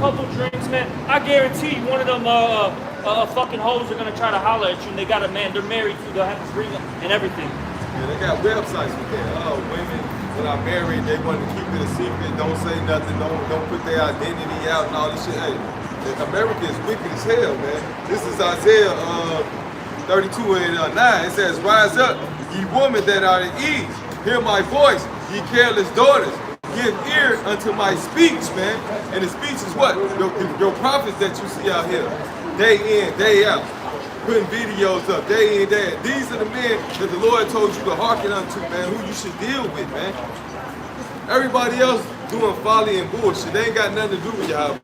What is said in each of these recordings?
couple drinks, man, I guarantee you one of them fucking hoes are gonna try to holler at you, and they got a man. They're married too. They'll have to ring and everything. Yeah, they got websites with that. Women that are married, they want to keep it a secret. Don't say nothing. Don't put their identity out and all this shit. Hey, America is wicked as hell, man. This is Isaiah 32:9. It says, "Rise up, ye women that are at ease. Hear my voice, ye careless daughters. Give ear unto my speech, man." And the speech is what? Your prophets that you see out here, day in, day out, putting videos up, day in, day out. These are the men that the Lord told you to hearken unto, man, who you should deal with, man. Everybody else doing folly and bullshit. They ain't got nothing to do with y'all.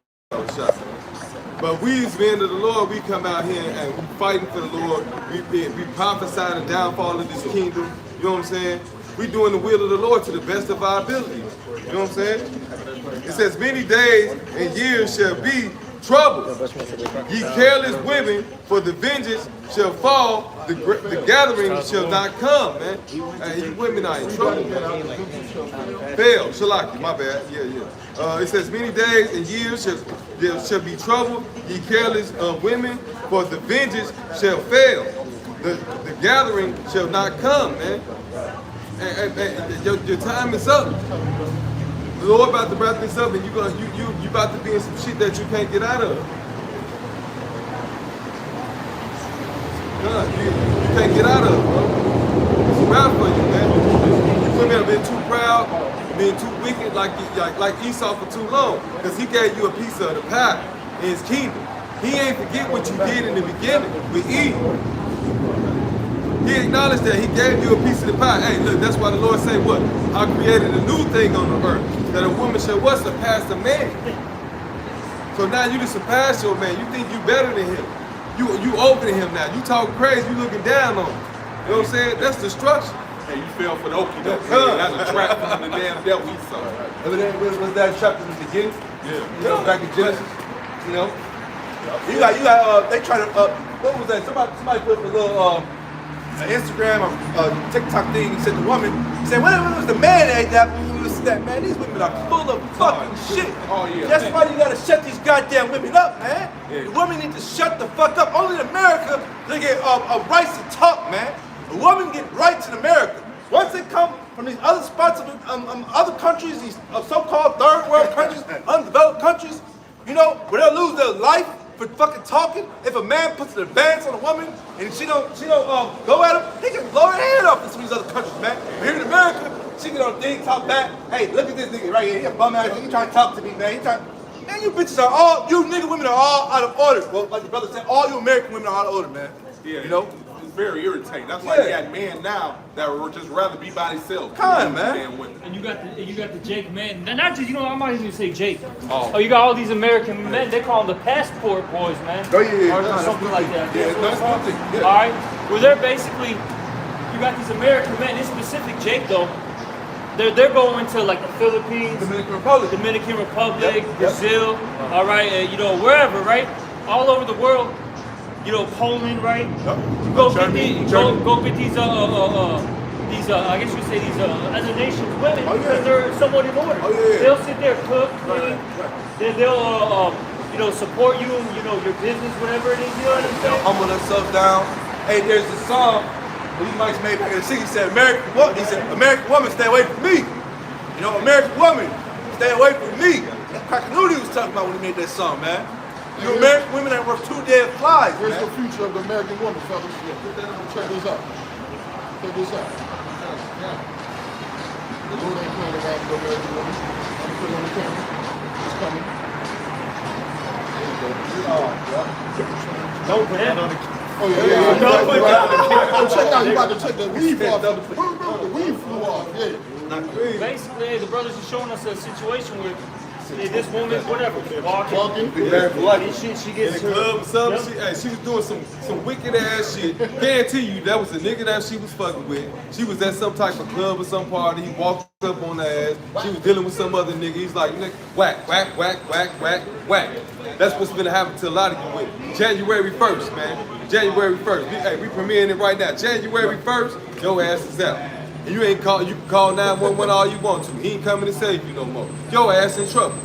But we as men of the Lord, we come out here and we fighting for the Lord. We prophesy the downfall of this kingdom. You know what I'm saying? We doing the will of the Lord to the best of our ability. You know what I'm saying? It says, "Many days and years shall be trouble. Ye careless women, for the vengeance shall fall, the gathering shall not come," man. Hey, you women are in trouble, man. Fail, Shalaki, my bad. Yeah. It says, "Many days and years shall be trouble, ye careless women, for the vengeance shall fail. The gathering shall not come," man. Your time is up. The Lord about to wrap this up, and you about to be in some shit that you can't get out of. You can't get out of it, bro. It's a wrap for you, man. You women have been too proud, been too wicked, like Esau for too long, because he gave you a piece of the pie in his kingdom. He ain't forget what you did in the beginning with Eve. He acknowledged that he gave you a piece of the pie. Hey, look, that's why the Lord say what? I created a new thing on the earth, that a woman shall what? Surpass a man. So now you just surpass your man. You think you better than him. You over than him now. You talking crazy, you looking down on him. You know what I'm saying? That's destruction. Hey, you fell for the okie doke. That's a trap from the damn devil he saw. Was that trap in the beginning? Yeah. You know, back in Genesis. You know? You got they try to what was that? Somebody put a little Instagram or TikTok thing. He said the woman said, when was the man that ate that? That man, these women are full of fucking shit. Oh yeah. That's why you gotta shut these goddamn women up, man. Yeah. The women need to shut the fuck up. Only in America they get rights to talk, man. The women get rights in America. Once they come from these other spots of other countries, these so-called third world countries, undeveloped countries, you know, where they'll lose their life for fucking talking. If a man puts an advance on a woman and she don't go at him, he can blow her head off in some of these other countries, man. But here in America, she get on the thing, talk back. Hey, look at this nigga right here. He a bum ass nigga. He trying to talk to me, man. Man, you bitches are all, you nigga women are all out of order. Well, like the brother said, all you American women are out of order, man. Yeah. You know? It's very irritating. That's why you got men now that would just rather be by themselves. Kind, man. Than women. And you got the Jake men. Not just, I might even say Jake. Oh. You got all these American men. They call them the passport boys, man. Oh, yeah. Or No, something like that. Yeah, that's one thing. Yeah. All right. Well, they're basically, you got these American men. In specific, Jake though. They're going to like the Philippines, Dominican Republic, yep. Brazil, all right, wherever, right, all over the world, Poland, right. Yep. You go get these I guess you would say these other nations women, because they're somewhat in order. Oh, yeah. They'll sit there, cook, clean. They'll support you in your business, whatever it is. You know what I'm saying? They'll humble themselves down. Hey, there's a song Lee Mike's made back in the 60s. He said, American woman, stay away from me. American woman, stay away from me. That's Cracker knew he was talking about when he made that song, man. You American women ain't worth 2 dead flies, Where's man. the future of the American woman, fellas? Check this out. Check this out. The Lord ain't playing around with the American woman. I'm putting on the camera. It's coming. There you go. Don't put that on the camera. Oh, yeah. Oh, check it out. You about to take the weave off. The weave flew off. Yeah. Basically, the brothers are showing us a situation where this woman, whatever, walking. She gets in the club or something. Yep. She was doing some wicked ass shit. Guarantee you that was the nigga that she was fucking with. She was at some type of club or some party. He walked up on her ass. She was dealing with some other nigga. He's like, whack, whack, whack, whack, whack, whack. That's what's gonna happen to a lot of you with January 1st, man. January 1st. We premiering it right now. January 1st, your ass is out. And you can call 911 all you want to. He ain't coming to save you no more. Your ass in trouble.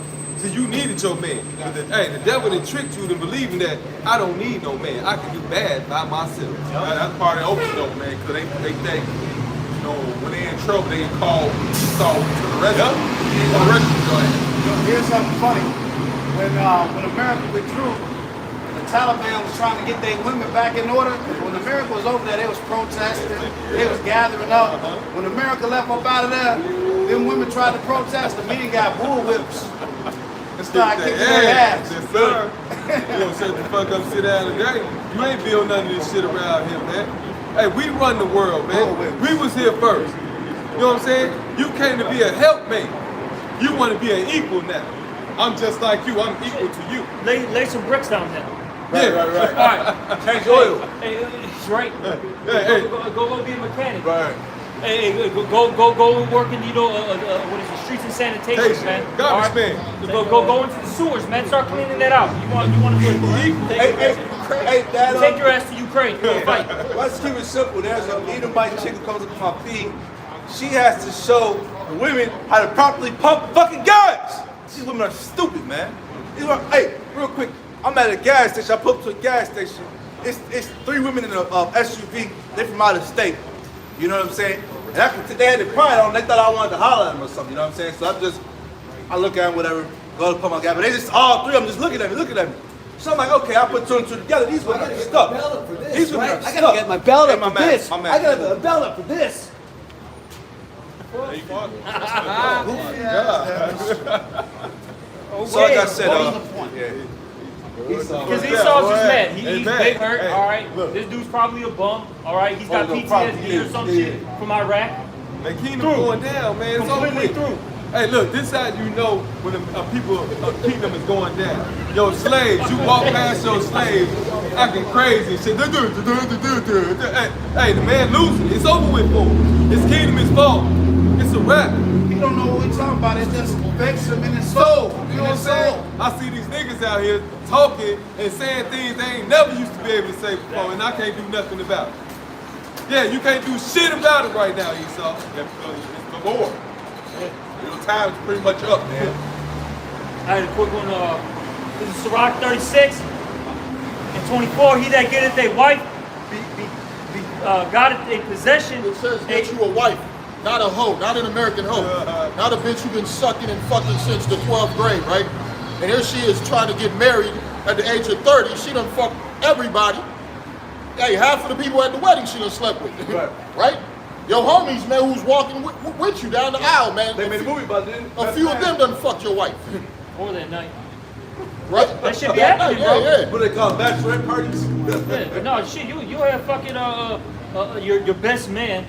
because you needed your man. But the devil done tricked you into believing that I don't need no man. I can do bad by myself. That's part of the overload, man, because they think, you know, when they're in trouble, they get called to the rescue. The rescue, go ahead. Here's something funny. When America withdrew, the Taliban was trying to get their women back in order. When America was over there, they was protesting, they was gathering up. When America left up out of there, them women tried to protest, the men got bullwhips and started kicking their ass. Yes, sir. You don't shut the fuck up, sit down today. You ain't build none of this shit around here, man. Hey, we run the world, man. We was here first. You know what I'm saying? You came to be a helpmate. You want to be an equal now. I'm just like you. I'm equal to you. Lay some bricks down there. Right. All right. Change oil. Hey, right. Hey. Go be a mechanic. Right. Hey, go work in, what is it, streets and sanitation, man. Garbage All man. Go into the sewers, man. Start cleaning that out. You want to do it equal. Hey, Dad, Take your ass to Ukraine. Go fight. let's keep it simple. There's an Edomite chick who comes up to my feed. She has to show the women how to properly pump fucking gas. These women are stupid, man. Hey, real quick, I'm at a gas station. I pull up to a gas station. It's 3 women in a SUV. They're from out of state. You know what I'm saying? And they had the pride on. They thought I wanted to holler at them or something. You know what I'm saying? So I look at them, whatever. Go to pump my gas. But they just all 3 of them just looking at me. So I'm like, okay, I put 2 and 2 together. These women are stuck. These women are I stuck. gotta get my belt Hey, up my for man, this. my man. I gotta get my belt up for this. So like I said, Because Esau's just mad. He's mad. big hurt. Hey, All right. look. This dude's probably a bum. All right. He's got no, PTSD probably or some shit from Iraq. Man, kingdom going down, man. It's over Completely with. through. Hey, look, this how you know when a kingdom is going down. Yo, slaves, you walk past your slaves acting crazy and shit. Hey, the man losing. It's over with for him. His kingdom is falling. It's a wrap. He don't know what we're talking about. It just affects him in his soul. You know what I'm saying? I see these niggas out here talking and saying things they ain't never used to be able to say before, and I can't do nothing about it. Yeah, you can't do shit about it right now, Esau. Yeah, because it's the Lord. Your time is pretty much up, man. I had a quick one. This is Sirach 36 and 24. He that getteth a wife, got a possession. It says get you a wife, not a hoe, not an American hoe. Not a bitch you've been sucking and fucking since the 12th grade, right? And here she is trying to get married at the age of 30. She done fucked everybody. Hey, half of the people at the wedding she done slept with. Right? Your homies, man, who's walking with you down the aisle, man. they made a movie about it. A few of them done fucked your wife. More that night. Right? That should be happening, bro. Yeah. What they call bachelorette parties? Yeah, but no, shit, you have fucking your best man,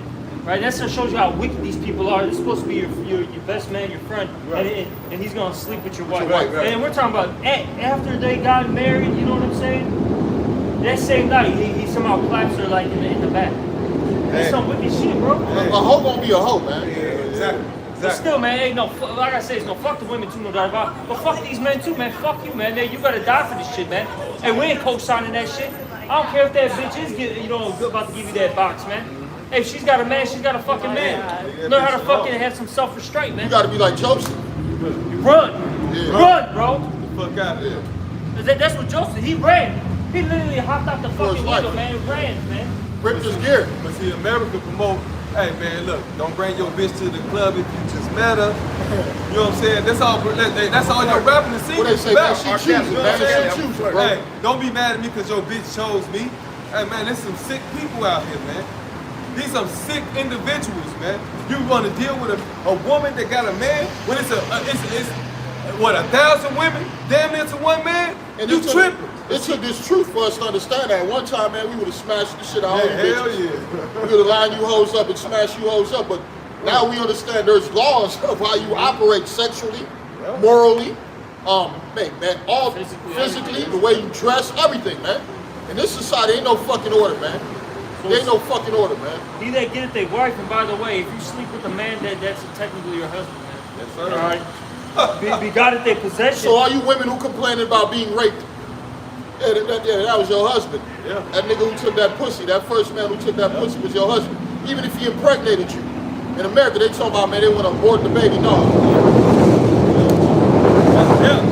right? That shows you how wicked these people are. They're supposed to be your best man, your friend, and he's gonna sleep with your wife. Right. And we're talking about after they got married. You know what I'm saying? That same night, he somehow claps her like in the back. That's some wicked shit, bro. A hoe gonna be a hoe, man. Yeah, exactly. But still, man, ain't no, like I said, it's no fuck the women too, no doubt about it. But fuck these men too, man. Fuck you, man. You gotta die for this shit, man. And we ain't co-signing that shit. I don't care if that bitch is, about to give you that box, man. Hey, if she's got a man, she's got a fucking man. Learn how to fucking have some self-restraint, man. You gotta be like Joseph. Run. Yeah. Run, bro. Fuck out of here. That's what Joseph, he ran. He literally hopped out the For his fucking life. window, man, and ran, man. Ripped his gear. But see, America promote, hey man, look, don't bring your bitch to the club if you just met her. You know what I'm saying? That's all your rapping and singing What they is say, about. man, she chooses, You know what I'm man, saying? she chooses, bro. Hey, don't be mad at me because your bitch chose me. Hey man, there's some sick people out here, man. These some sick individuals, man. You want to deal with a woman that got a man when it's 1,000 women, damn near to one man? And You tripping. It took this truth for us to understand that. One time, man, we would have smashed the shit out of Yeah, you hell bitches. yeah. We would have lined you hoes up and smashed you hoes up. But now we understand there's laws of how you operate sexually, morally, man, all physically, the way you dress, everything, man. In this society, ain't no fucking order, man. There ain't no fucking order, man. He that getteth a wife, and by the way, if you sleep with a man, that's technically your husband, man. Yes, sir. All right. Begotteth their possession. So all you women who complaining about being raped, that was your husband. Yeah. That nigga who took that pussy, that first man who took that pussy was your husband. Even if he impregnated you. In America, they talk about, man, they want to abort the baby. No. Yeah.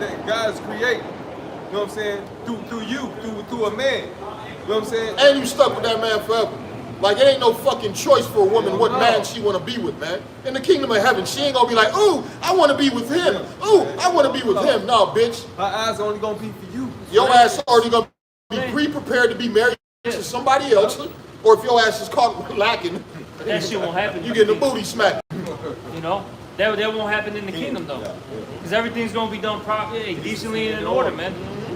that God's creating. You know what I'm saying? Through you, through a man. You know what I'm saying? And you stuck with that man forever. Like, it ain't no fucking choice for a woman what man she want to be with, man. In the kingdom of heaven, she ain't going to be like, ooh, I want to be with him. Ooh, I want to be with him. No, bitch. Her eyes are only going to be for you. Your ass already going to be pre-prepared to be married to somebody else. Or if your ass is caught lacking, That shit won't happen. you getting the booty smacked. You know, that won't happen in the kingdom though, because everything's gonna be done properly, decently, and in order, man.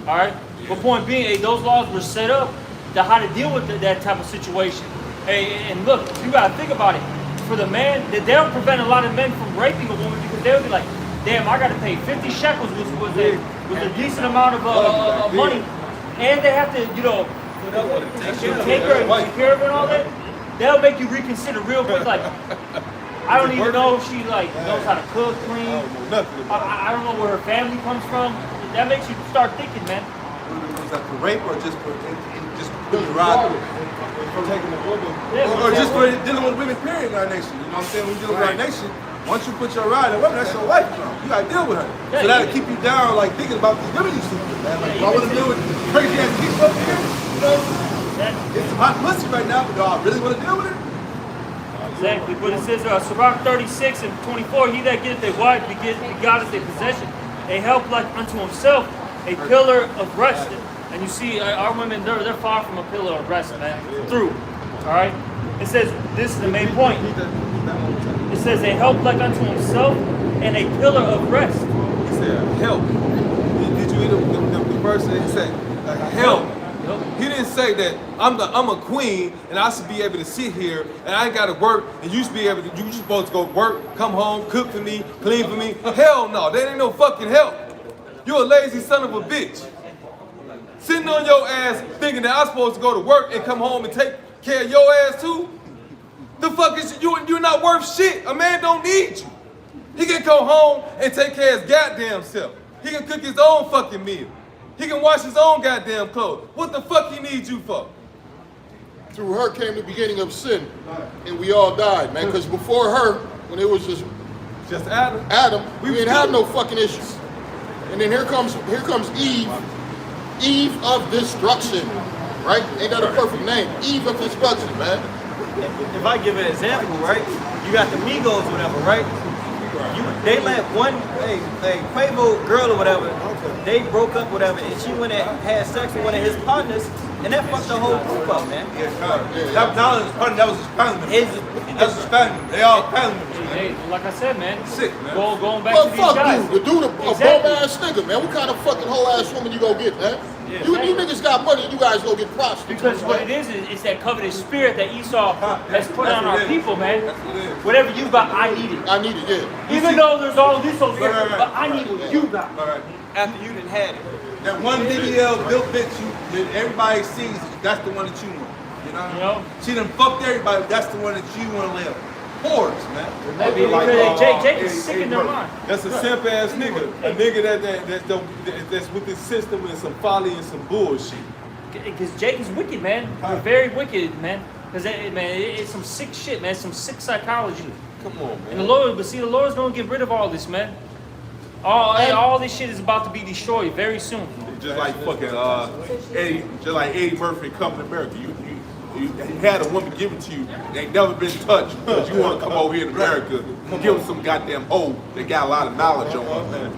All right. But point being, those laws were set up to how to deal with that type of situation. And look, you gotta think about it. For the man, they'll prevent a lot of men from raping a woman because they'll be like, damn, I gotta pay 50 shekels, which was a decent amount of money, and they have to, you know, take her and take care of her and all that. They'll make you reconsider real quick, like. I don't even know if she like knows how to cook, clean. I don't know where her family comes from. That makes you start thinking, man. Was that for rape or just for really robbing? Taking the woman. Or just for dealing with women, period, in our nation. You know what I'm saying? When you deal with our nation, once you put your ride on a woman, that's your wife. You gotta deal with her. So that'll keep you down, like thinking about these women you sleep with, man. Like, do I want to deal with crazy ass people up here? You know, it's some hot pussy right now, but do I really want to deal with it? Exactly. But it says, Sirach 36 and 24, he that getteth a wife begotteth a possession, a help like unto himself, a pillar of rest. And you see, our women, they're far from a pillar of rest, man. Through. All right? It says, this is the main point. It says, a help like unto himself and a pillar of rest. He said, help. Did you read the verse that he said, help? He didn't say that I'm a queen and I should be able to sit here and I ain't got to work and you should be able to. You supposed to go work, come home, cook for me, clean for me. Hell no, that ain't no fucking help. You're a lazy son of a bitch. Sitting on your ass thinking that I'm supposed to go to work and come home and take care of your ass too. The fuck is you? You're not worth shit. A man don't need you. He can go home and take care of his goddamn self. He can cook his own fucking meal. He can wash his own goddamn clothes. What the fuck he needs you for? Through her came the beginning of sin, and we all died, man. Because before her, when it was just Adam, we didn't have no fucking issues. And then here comes Eve of destruction, right? Ain't that a perfect name? Eve of destruction, man. If I give an example, right? You got the Migos, whatever, right? They let one, a Quavo girl or whatever, they broke up, whatever, and she went and had sex with one of his partners, and that fucked the whole group up, man. That was his family. That's his family. They all family members. Hey, like I said, man. Sick, man. Going back Well, to these fuck guys. you. The dude, a Exactly. bum ass nigga, man. What kind of fucking whole ass woman you gonna get, man? You niggas got money, you guys go get prostitutes. Because what it is it's that covetous spirit that Esau has put on our people, man. Whatever you got, I need it. I need it, yeah. Even though there's all this over there, but I need what you got. After you done had it. That one BBL built bitch that everybody sees, that's the one that you want. You know? She done fucked everybody, that's the one that you want to live. Whores, man. Maybe because Jake is sick in their mind. That's a simp ass nigga. A nigga that's with this system and some folly and some bullshit. Because Jake is wicked, man. Very wicked, man. Because it's some sick shit, man. Some sick psychology. Come on, man. And the Lord's gonna get rid of all this, man. All this shit is about to be destroyed very soon. Just like fucking Eddie Murphy coming to America. You had a woman give it to you, they ain't never been touched, but you want to come over here in America and give them some goddamn hoe that got a lot of knowledge on her.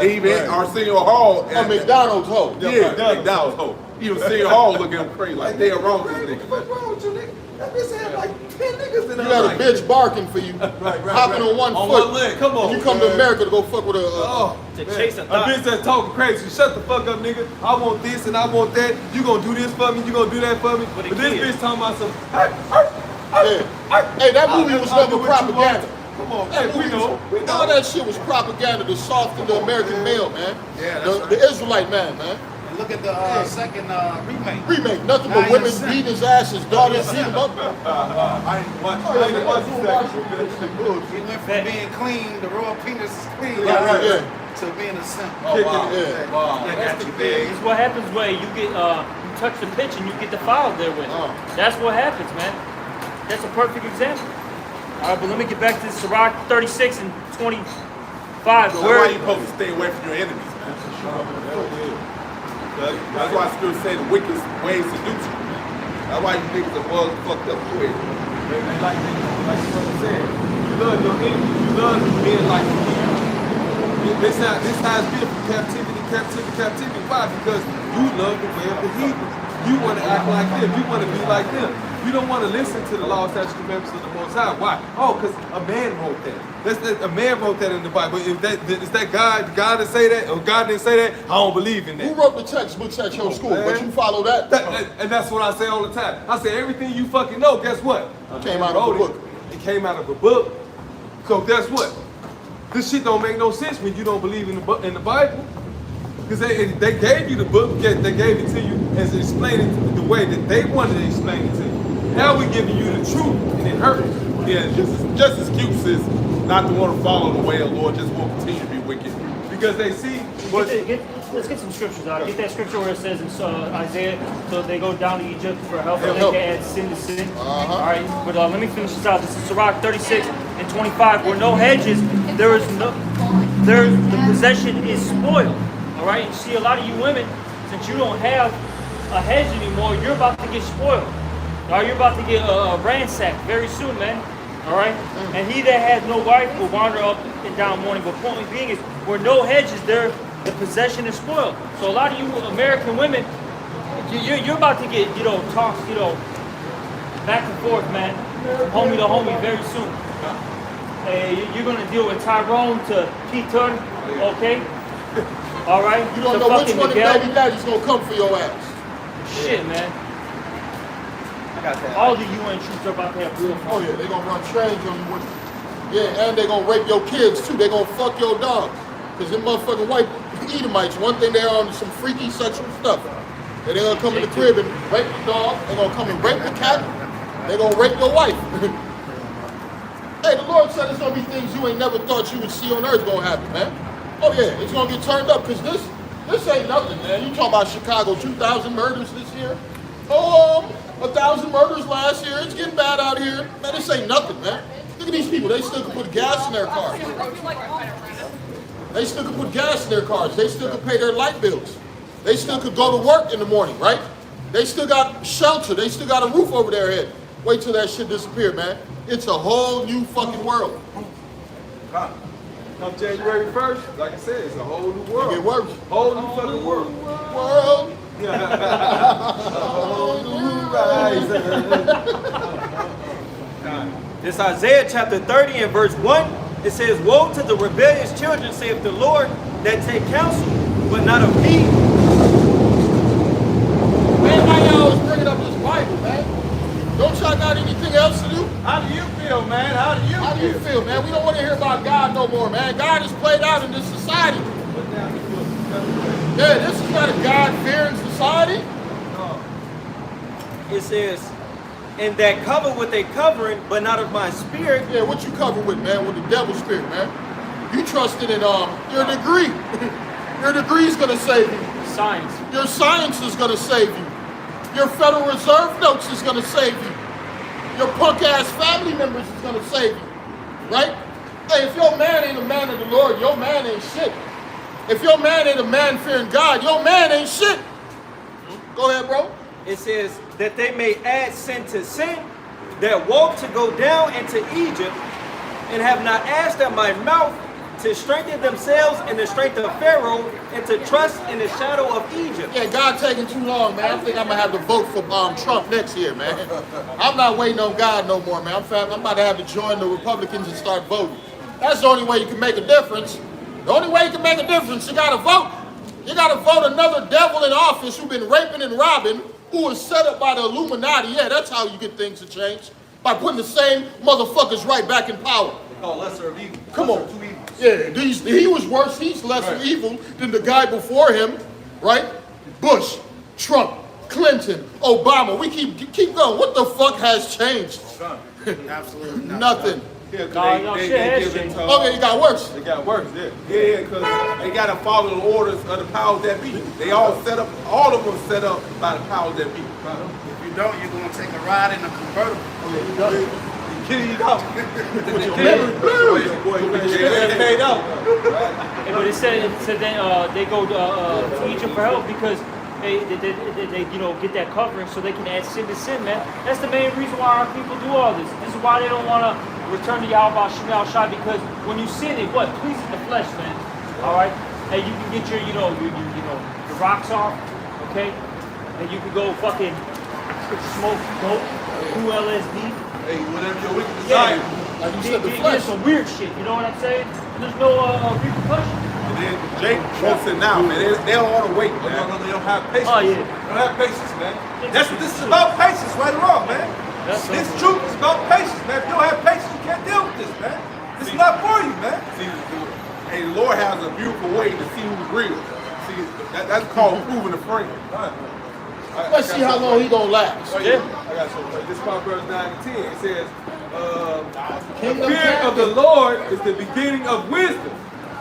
Even Arsenio Hall. A McDonald's hoe. Yeah, McDonald's hoe. Even Arsenio Hall looking at him crazy, like they are wrong with this nigga. What's wrong with you, nigga? That bitch had like 10 niggas in You her got a life. bitch barking for you, hopping on one On foot. one leg. Come on, and you come to America to go fuck with To chase a A thought. bitch that's talking crazy. Shut the fuck up, nigga. I want this and I want that. You gonna do this for me, you gonna do that for me. But But this kids. bitch talking about some, Hey, that movie was I'll do never what you want. propaganda. Come on, Hey, we know. All that shit was propaganda to soften the American male, man. Yeah, The Israelite man, man. And look at the second remake. Remake, nothing but Now women you're beating his ass, his daughters beating him up. I didn't watch the second. He went from being clean, the raw penis is clean, Yeah. to being a simp. It's what happens when you get you touch the pitch and you get defiled there with. That's what happens, man. That's a perfect example. All right, but let me get back to this Sirach 36 and 25. So why you supposed to stay away from your enemies, man? That's why Scripture say the wicked ways seduce you. That's why you niggas are bugs fucked up quick. Like the brother said, you love your enemy. You love men like you. This how it's been from captivity. Why? Because you love the way of the heathen. You want to act like them. You want to be like them. You don't want to listen to the law, statutes, and commandments of the Most High. Why? Oh, because a man wrote that. A man wrote that in the Bible. Is that God didn't say that? Or God didn't say that? I don't believe in that. Who wrote the textbooks at your school? But you follow that? And that's what I say all the time. I say everything you fucking know, guess what? Came out of a book. It came out of a book. So guess what? This shit don't make no sense when you don't believe in the Bible. Because they gave you the book, they gave it to you as explaining it the way that they wanted to explain it to you. Now we're giving you the truth, and it hurts. Yeah, just excuses not to want to follow the way of the Lord, just will continue to be wicked. Because they see Let's get some scriptures out. Get that scripture where it says in Isaiah, so they go down to Egypt for help, and they can add sin to sin. All right, but let me finish this out. This is Sirach 36 and 25. Where no hedges, the possession is spoiled. All right, and you see a lot of you women, since you don't have a hedge anymore, you're about to get spoiled. All right, you're about to get ransacked very soon, man. All right, and he that has no wife will wander up and down mourning. But point being is, where no hedges, the possession is spoiled. So a lot of you American women, you're about to get, tossed, back and forth, man, homie to homie very soon. You're gonna deal with Tyrone to Peter, okay? All right. You don't know which one of the baby daddy's gonna come for your ass. Shit, man. I got that. All the UN troops are about to have real fun. Oh yeah, they gonna run trains on you. Yeah, and they gonna rape your kids too. They gonna fuck your dog. Cause them motherfucking white Edomites, one thing they're on some freaky sexual stuff. And they're gonna come in the crib and rape the dog. They're gonna come and rape the cat. They're gonna rape your wife. Hey, the Lord said there's gonna be things you ain't never thought you would see on earth gonna happen, man. Oh yeah, it's gonna get turned up, cause this ain't nothing, man. You talking about Chicago, 2,000 murders this year? 1,000 murders last year. It's getting bad out here. Man, this ain't nothing, man. Look at these people. They still can put gas in their cars. They still can put gas in their cars. They still can pay their light bills. They still could go to work in the morning, right? They still got shelter. They still got a roof over their head. Wait till that shit disappear, man. It's a whole new fucking world. come January 1st, like I said, it's a whole new world. It get worse. Whole new fucking world. World. This Isaiah chapter 30 and verse 1, it says, woe to the rebellious children, saith the Lord, that take counsel, but not of me. Man, why y'all always bringing up this Bible, man? Don't y'all got anything else to do? How do you feel, man? How do you feel, man? We don't want to hear about God no more, man. God is played out in this society. Yeah, this is not a God-fearing society. It says, and that cover with a covering, but not of my spirit. Yeah, what you cover with, man? With the devil's spirit, man. You trusted in your degree. Your degree's gonna save you. Science. Your science is gonna save you. Your Federal Reserve notes is gonna save you. Your punk ass family members is gonna save you. Right? Hey, if your man ain't a man of the Lord, your man ain't shit. If your man ain't a man fearing God, your man ain't shit. Go ahead, bro. It says that they may add sin to sin, that walk to go down into Egypt, and have not asked at my mouth to strengthen themselves in the strength of Pharaoh, and to trust in the shadow of Egypt. Yeah, God taking too long, man. I think I'm gonna have to vote for Trump next year, man. I'm not waiting on God no more, man. I'm about to have to join the Republicans and start voting. That's the only way you can make a difference. The only way you can make a difference, you gotta vote. You gotta vote another devil in office who's been raping and robbing, who was set up by the Illuminati. Yeah, that's how you get things to change. By putting the same motherfuckers right back in power. Oh, lesser of evil. Come on. Yeah, he was worse. He's lesser evil than the guy before him, right? Bush, Trump, Clinton, Obama. We keep going. What the fuck has changed? Absolutely Nothing. Yeah, Okay, it got worse. It got worse, yeah. Yeah, because they got to follow the orders of the powers that be. They all set up, all of them set up by the powers that be. If you don't, you're going to take a ride in a convertible. You Here you go. Yeah. Paid out. But it said then they go to Egypt for help because they you know get that covering so they can add sin to sin, man. That's the main reason why our people do all this. This is why they don't want to return to Yahweh Shemel Shai, because when you sin, it what pleases the flesh, man. All right, and you can get your your rocks off, okay, and you can go fucking smoke dope, do LSD. Hey, whatever your wicked Yeah, desire. Like you said, the get flesh. some weird shit. You know what I'm saying? There's no repercussion. And then Jake wants it now, man. They don't want to wait, man. No, they don't have patience. Oh, yeah. They don't have patience, man. That's what this is about, patience, right or wrong, man. That's This right. truth is about patience, man. If you don't have patience, you can't deal with this, man. This is not for you, man. See, hey, the Lord has a beautiful way to see who's real. See, that's called proving a friend. Let's see how long he gonna last. Yeah. I got some. This is Proverbs 9 and 10. It says, the Kingdom fear of the Lord is the beginning of wisdom,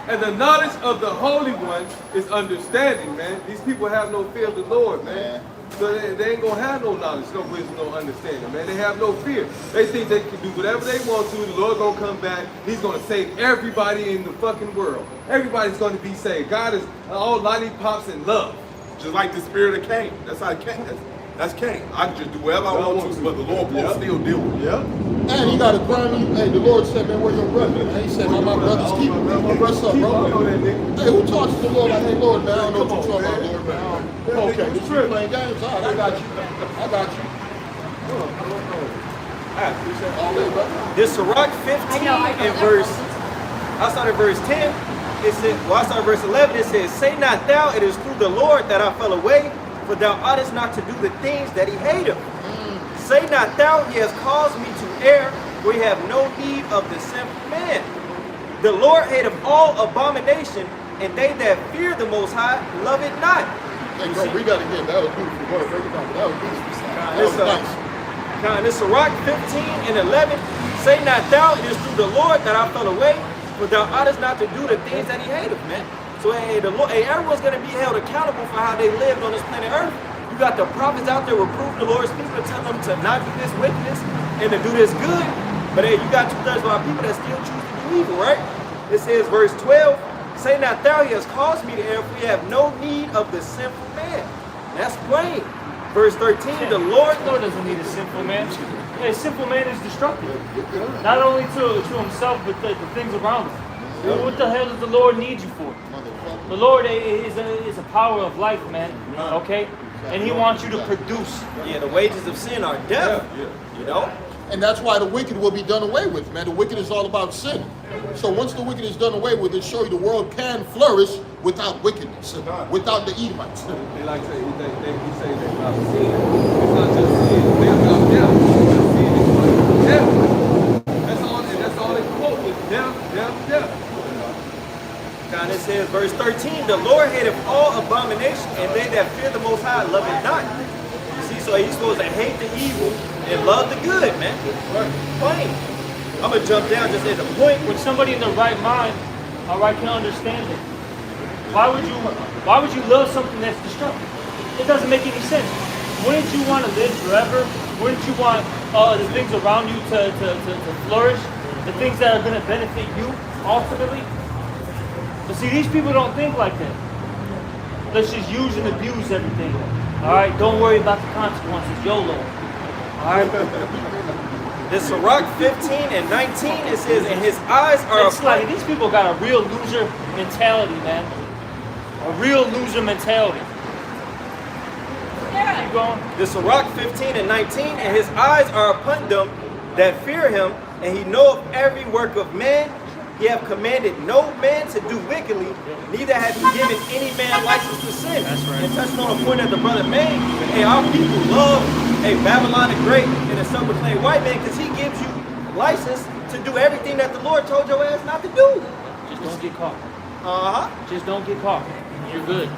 and the knowledge of the Holy One is understanding, man. These people have no fear of the Lord, man. So they ain't gonna have no knowledge, no wisdom, no understanding, man. They have no fear. They think they can do whatever they want to. The Lord gonna come back. He's gonna save everybody in the fucking world. Everybody's gonna be saved. God is all lollipops and love. Just like the spirit of Cain. That's how Cain. That's Cain. I can just do whatever I want to, but the Lord will still deal with it. Yeah. And he got a grimy. Hey, the Lord said, man, where your brother? And he said, my brother's keeper. What's up, I know bro? that nigga. Hey, who talks to the Lord like, hey, Lord, man, I don't know what you're talking about, Lord, man. Okay, but you playing games? All right, I got you. I got you. All day, brother. This Sirach 15 and verse, I started verse 10. It said, well, I started verse 11. It says, say not thou, it is through the Lord that I fell away, for thou oughtest not to do the things that he hateth. Say not thou, he has caused me to err, for he have no need of the sinful man. The Lord hateth all abomination, and they that fear the Most High love it not. Hey, bro, read that again. That was beautiful. Go ahead, break it down. That was beautiful. That was nice. This Sirach 15 and 11. Say not thou, it is through the Lord that I fell away, for thou oughtest not to do the things that he hateth, man. So hey, the Lord, hey, everyone's gonna be held accountable for how they lived on this planet Earth. You got the prophets out there reproving the Lord's people, telling them to not do this wickedness and to do this good. But hey, you got 2/3 of our people that still choose to do evil, right? It says, verse 12, say not thou, he has caused me to err, for we have no need of the sinful man. That's plain. Verse 13, the Lord doesn't need a simple man. A simple man is destructive. Not only to himself, but the things around him. What the hell does the Lord need you for? The Lord is a power of life, man. Okay? And he wants you to produce. Yeah, the wages of sin are death. You know? And that's why the wicked will be done away with, man. The wicked is all about sin. So once the wicked is done away with, it shows you the world can flourish without wickedness, without the Edomites. They like to say, he say that about sin. It's not just sin. They about death. Sin is death. That's all they quote is death. And it says, verse 13, the Lord hateth all abomination, and they that fear the Most High love it not. You see, so he's supposed to hate the evil and love the good, man. Plain. I'm going to jump down just at the point. When somebody in their right mind, all right, can understand it. Why would you love something that's destructive? It doesn't make any sense. Wouldn't you want to live forever? Wouldn't you want the things around you to flourish? The things that are going to benefit you ultimately? But see, these people don't think like that. Let's just use and abuse everything. All right, don't worry about the consequences. YOLO. All right. This Sirach 15 and 19, it says, and his eyes are It's like these people got a real loser mentality, man. A real loser mentality. Keep going. The Sirach 15 and 19, and his eyes are upon them that fear him, and he knoweth every work of man. He hath commanded no man to do wickedly, neither hath he given any man license to sin. That's right. And touching on a point that the brother made, hey, our people love Babylon the Great and the self-proclaimed white man because he gives you license to do everything that the Lord told your ass not to do. Just don't get caught. Uh-huh. Just don't get caught. You're good.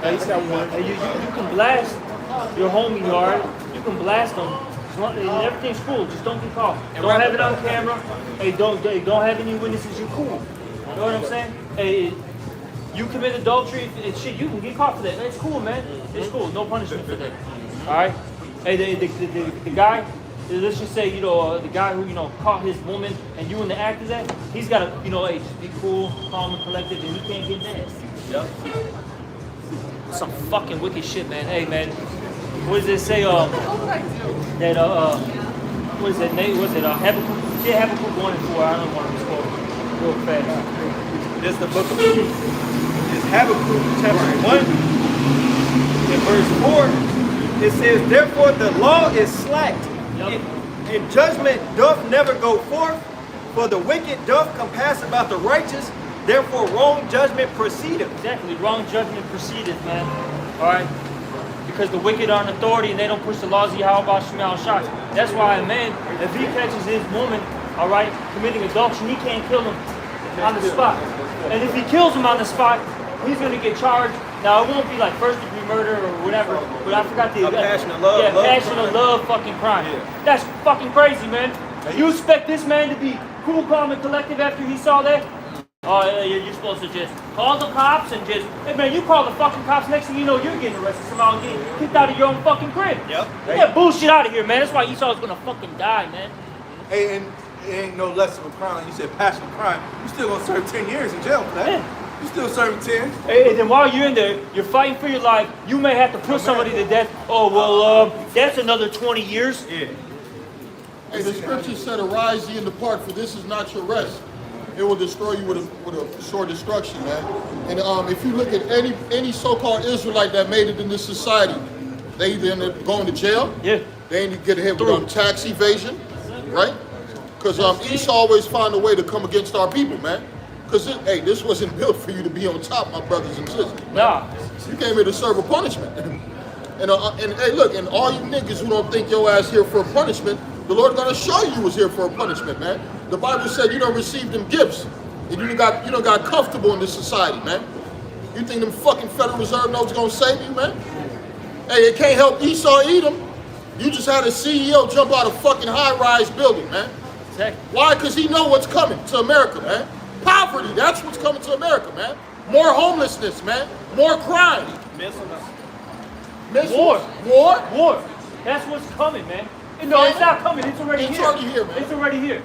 Hey, you can blast your homie yard. You can blast them. Everything's cool. Just don't get caught. Don't have it on camera. Hey, don't have any witnesses. You're cool. You know what I'm saying? Hey, you commit adultery and shit. You can get caught for that. It's cool, man. It's cool. No punishment for that. All right. Hey, the guy let's just say, the guy who, caught his woman and you in the act of that, he's got to, hey, just be cool, calm and collected, and he can't get mad. Yep. Some fucking wicked shit, man. Hey, man, what does it say, what is that name? Was it Habakkuk? Yeah, Habakkuk 1 and 4. I don't want to misquote real fast. This is the book of it's Habakkuk chapter 1 in verse 4. It says, therefore the law is slacked, and judgment doth never go forth, for the wicked doth compass about the righteous, therefore wrong judgment proceedeth. Exactly, wrong judgment proceedeth, man. Alright? Because the wicked are in authority and they don't push the laws of Yahweh Shema Shai. That's why a man, if he catches his woman, alright, committing adultery, he can't kill him on the spot. And if he kills him on the spot, he's going to get charged. Now, it won't be like first-degree murder or whatever, but I forgot the... passion of love. Yeah, love passion crime. of love fucking crime. That's fucking crazy, man. You expect this man to be cool, calm, and collective after he saw that? Oh, yeah, you're supposed to just call the cops and just... Hey, man, you call the fucking cops, next thing you know, you're getting arrested somehow and getting kicked out of your own fucking crib. Yep. Get that bullshit out of here, man. That's why Esau's gonna fucking die, man. Hey, and it ain't no less of a crime. You said passion of crime. You still gonna serve 10 years in jail for that. Yeah. You still serving 10. Hey, and then while you're in there, you're fighting for your life. You may have to put somebody to death. Oh, well, that's another 20 years. Yeah. Hey, the scripture said, arise ye and depart, for this is not your rest. It will destroy you with a sure destruction, man. And if you look at any so-called Israelite that made it in this society, they either end up going to jail, Yeah. they end up getting hit with tax evasion, right? Because Esau always find a way to come against our people, man. Because, hey, this wasn't built for you to be on top, my brothers and sisters. Nah. You came here to serve a punishment. And hey, look, and all you niggas who don't think your ass here for a punishment, the Lord gonna show you was here for a punishment, man. The Bible said you don't receive them gifts, and you don't got comfortable in this society, man. You think them fucking Federal Reserve notes gonna save you, man? Hey, it can't help Esau eat them. You just had a CEO jump out of fucking high-rise building, man. Exactly. Why? Because he know what's coming to America, man. Poverty, that's what's coming to America, man. More homelessness, man. More crime. War. War? War. That's what's coming, man. No, it's not coming. It's already here. It's already here, man. It's already here.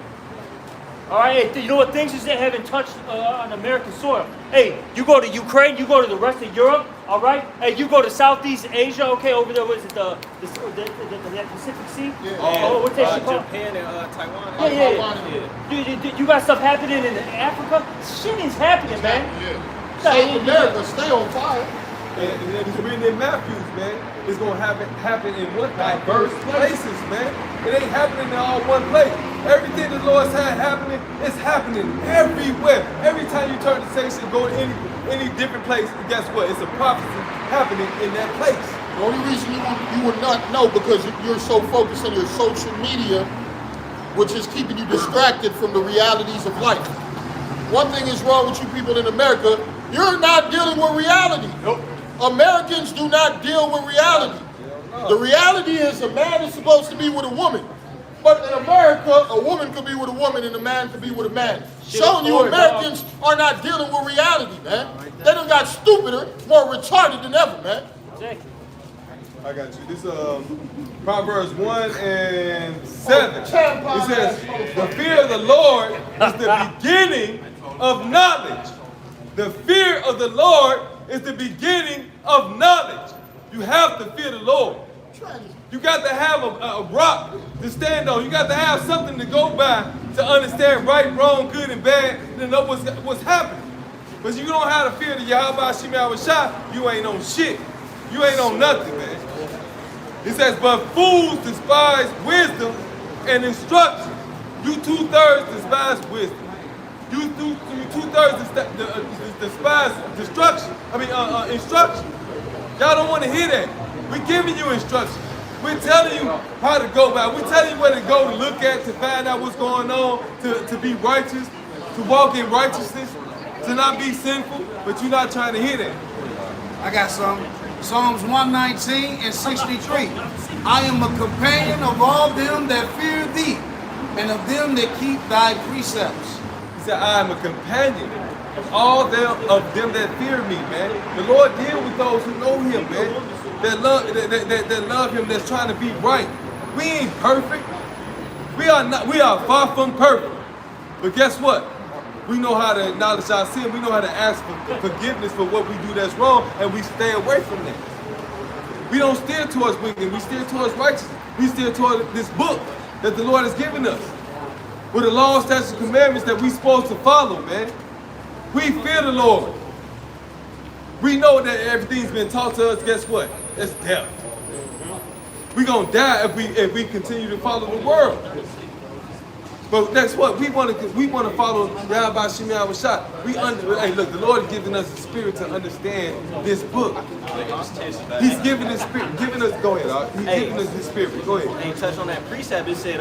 All right, you know what things is they haven't touched on American soil. Hey, you go to Ukraine, you go to the rest of Europe, all right? Hey, you go to Southeast Asia, okay, over there, what is it, the Pacific Sea? Yeah. Oh, what's that shit called? Japan and Taiwan. Yeah. You got stuff happening in Africa? Shit is happening, man. Yeah. South America, stay on fire. And it's written in Matthews, man. It's gonna happen in what diverse places, man. It ain't happening in all one place. Everything the Lord's had happening, it's happening everywhere. Every time you turn the station, go to any different place, guess what? It's a prophecy happening in that place. The only reason you would not know because you're so focused on your social media, which is keeping you distracted from the realities of life. One thing is wrong with you people in America, you're not dealing with reality. Nope. Americans do not deal with reality. The reality is a man is supposed to be with a woman. But in America, a woman could be with a woman and a man could be with a man. Showing you Americans are not dealing with reality, man. They done got stupider, more retarded than ever, man. Exactly. I got you. This Proverbs 1:7. It says, the fear of the Lord is the beginning of knowledge. The fear of the Lord is the beginning of knowledge. You have to fear the Lord. You got to have a rock to stand on. You got to have something to go by to understand right, wrong, good, and bad, to know what's happening. But you don't have the fear of Yahweh Shema Shai, you ain't on shit. You ain't on nothing, man. It says, but fools despise wisdom and instruction. You 2/3 despise wisdom. You 2/3 despise instruction. Y'all don't want to hear that. We're giving you instruction. We're telling you how to go about. We're telling you where to go to look at, to find out what's going on, to be righteous, to walk in righteousness, to not be sinful, but you're not trying to hear that. I got some. Psalms 119 and 63. I am a companion of all them that fear thee, and of them that keep thy precepts. He said, I am a companion of all of them that fear me, man. The Lord deal with those who know him, man. That love him, that's trying to be right. We ain't perfect. We are far from perfect. But guess what? We know how to acknowledge our sin. We know how to ask for forgiveness for what we do that's wrong, and we stay away from that. We don't steer towards wicked. We steer towards righteousness. We steer towards this book that the Lord has given us, with the law, statutes, and commandments that we're supposed to follow, man. We fear the Lord. We know that everything's been taught to us. Guess what? That's death. We're gonna die if we continue to follow the world. But that's what we want to follow Rabbi Shimei Rashad. Hey, look, the Lord is giving us the spirit to understand this book. He's giving us giving us. Go ahead, He's giving us His spirit. Go ahead. And you touched on that precept. It said,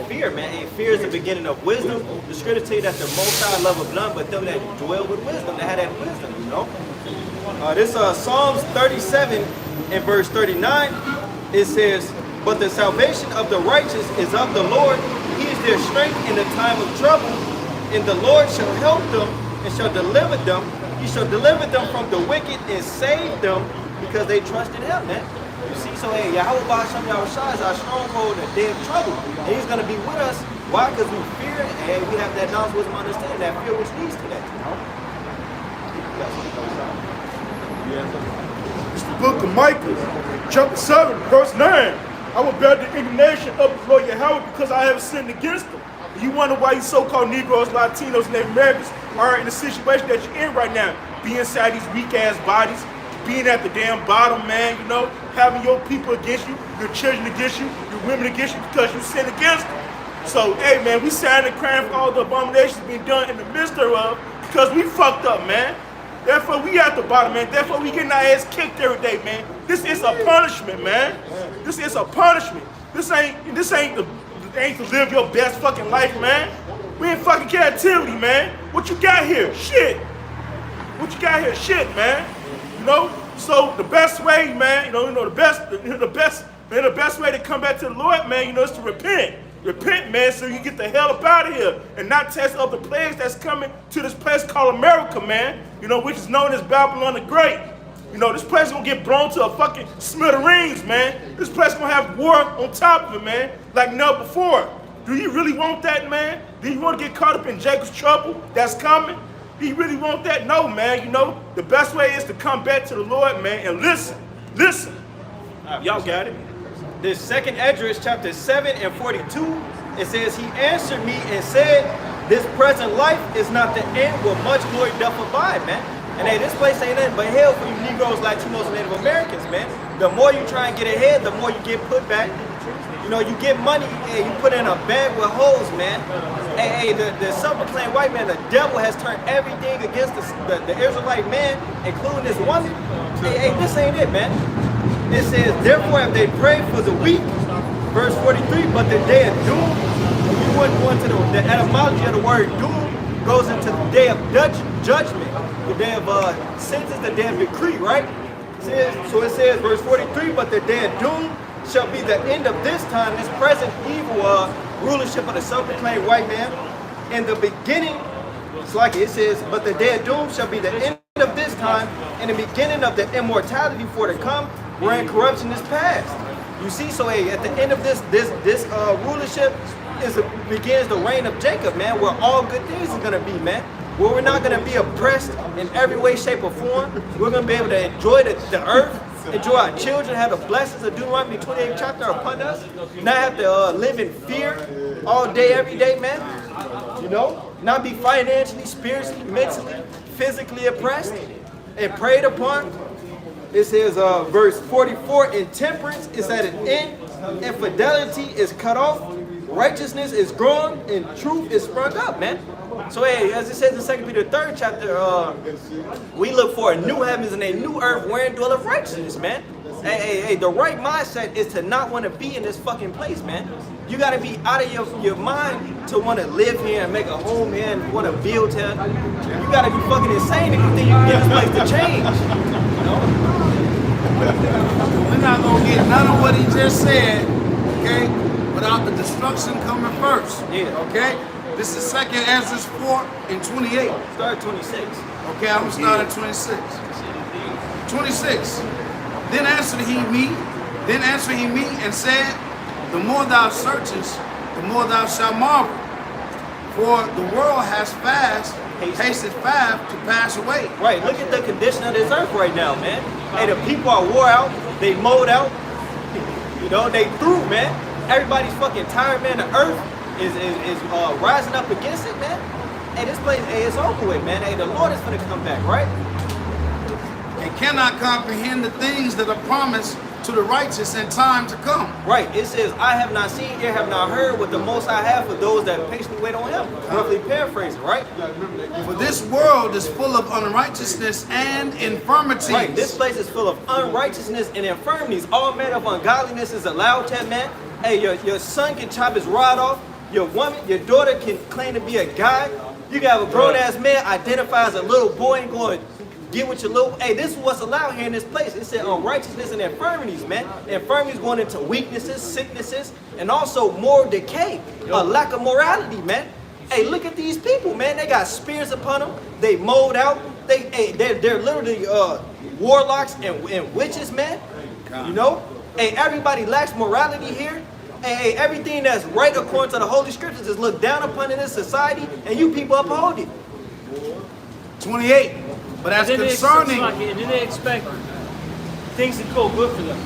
fear, man. Hey, fear is the beginning of wisdom. The scriptures tell you that the Most High love of none, but them that dwell with wisdom, that had that wisdom, you know. This Psalms 37 and verse 39. It says, "But the salvation of the righteous is of the Lord. He is their strength in the time of trouble, and the Lord shall help them and shall deliver them. He shall deliver them from the wicked and save them because they trust in Him." Man, you see, so hey, Yahweh Ba'ashem Yahushua is our stronghold in the day of trouble, and He's gonna be with us. Why? Because we fear and we have that knowledge, wisdom, understanding, that fear which leads to that. You know? It's the book of Micah, chapter 7, verse 9. I will bear the indignation of the Lord Yahweh because I have sinned against them. And you wonder why you so-called Negroes, Latinos, and Native Americans are in the situation that you're in right now. Being inside these weak-ass bodies, being at the damn bottom, man, you know, having your people against you, your children against you, your women against you because you sin against them. So, hey, man, we signed and crying for all the abominations being done in the midst thereof because we fucked up, man. Therefore, we at the bottom, man. Therefore, we getting our ass kicked every day, man. This is a punishment, man. This is a punishment. This ain't to live your best fucking life, man. We in fucking captivity, man. What you got here? Shit. What you got here? Shit, man. You know. So the best way, man. The best way to come back to the Lord, man. You know, is to repent. Repent, man, so you get the hell up out of here and not test of the plagues that's coming to this place called America, man. You know, which is known as Babylon the Great. You know, this place is gonna get blown to a fucking smithereens, man. This place gonna have war on top of it, man, like never before. Do you really want that, man? Do you want to get caught up in Jacob's trouble that's coming? Do you really want that? No, man. You know, the best way is to come back to the Lord, man, and listen. Listen. Y'all got it. This second Esdras chapter 7 and 42, it says, "He answered me and said, this present life is not the end where much glory doth abide," man. And hey, this place ain't nothing but hell for you Negroes, Latinos, and Native Americans, man. The more you try and get ahead, the more you get put back. You know, you get money and you put in a bag with holes, man. Hey, the self-proclaimed white man, the devil has turned everything against the Israelite man, including this woman. Hey, this ain't it, man. It says, "Therefore have they prayed for the weak," verse 43, "but the day of doom," you wouldn't go into the etymology of the word doom, goes into the day of judgment, the day of sentence, the day of decree, right? So it says, verse 43, "But the day of doom shall be the end of this time, this present evil rulership of the self-proclaimed white man. In the beginning," it's like it says, "But the day of doom shall be the end of this time, and the beginning of the immortality for to come, wherein corruption is past." You see, so hey, at the end of this rulership begins the reign of Jacob, man, where all good things are gonna be, man. Where we're not gonna be oppressed in every way, shape, or form. We're gonna be able to enjoy the earth, enjoy our children, have the blessings of Deuteronomy 28th chapter upon us. Not have to live in fear all day, every day, man. You know, not be financially, spiritually, mentally, physically oppressed and preyed upon. It says, verse 44, "Intemperance is at an end, infidelity is cut off, righteousness is grown, and truth is sprung up," man. So hey, as it says in 2 Peter 3rd chapter, we look for a new heavens and a new earth wherein dwelleth righteousness, man. Hey, the right mindset is to not want to be in this fucking place, man. You got to be out of your mind to want to live here and make a home here and want to build here. You got to be fucking insane if you think you can get this place to change. You know? We're not going to get none of what he just said, okay, without the destruction coming first. Yeah. Okay? This is 2nd Esdras 4 and 28. Start 26. Okay, I'm going to start at 26. 26. Then answered he me and said, "The more thou searchest, the more thou shalt marvel. For the world has hasted fast to pass away. Right, look at the condition of this earth right now, man. Hey, the people are wore out, they mowed out, you know, they through, man. Everybody's fucking tired, man. The earth is rising up against it, man. Hey, this place, hey, it's over with, man. Hey, the Lord is gonna come back, right? And cannot comprehend the things that are promised to the righteous in time to come. Right, it says, I have not seen, ear have not heard what the Most High have for those that patiently wait on Him. Roughly paraphrasing, right? For this world is full of unrighteousness and infirmities. Right, this place is full of unrighteousness and infirmities. All manner of ungodliness is allowed to man. Hey, your son can chop his rod off. Your woman, your daughter can claim to be a guy. You got a grown-ass man identify as a little boy and going, get with your little, hey, this is what's allowed here in this place. It said unrighteousness and infirmities, man. Infirmities going into weaknesses, sicknesses, and also moral decay, a lack of morality, man. Hey, look at these people, man. They got spears upon them. They mowed out. They're literally warlocks and witches, man. You know? Hey, everybody lacks morality here. Hey, everything that's right according to the Holy Scriptures is looked down upon in this society, and you people uphold it. 28. But as concerning, and then they expect things to go good for them.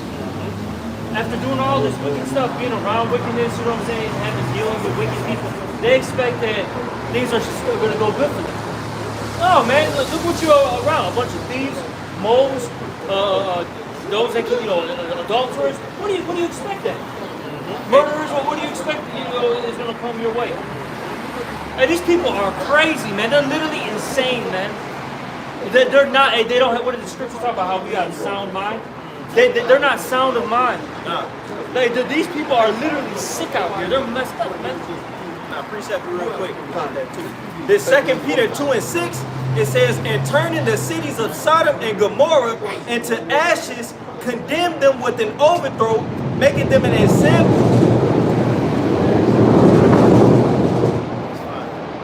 After doing all this wicked stuff, being around wickedness, you know what I'm saying, having dealing with wicked people, they expect that things are still going to go good for them. Oh man, look what you're around. A bunch of thieves, moles, those that can, you know, adulterers. What do you expect that? Murderers, what do you expect, you know, is going to come your way? And these people are crazy, man. They're literally insane, man. They're not, they don't have, what did the scripture talk about, how we got a sound mind? They're not sound of mind. These people are literally sick out here. They're messed up, man. Now, precept real quick. This 2 Peter 2:6, it says, and turning the cities of Sodom and Gomorrah into ashes, condemn them with an overthrow, making them an example.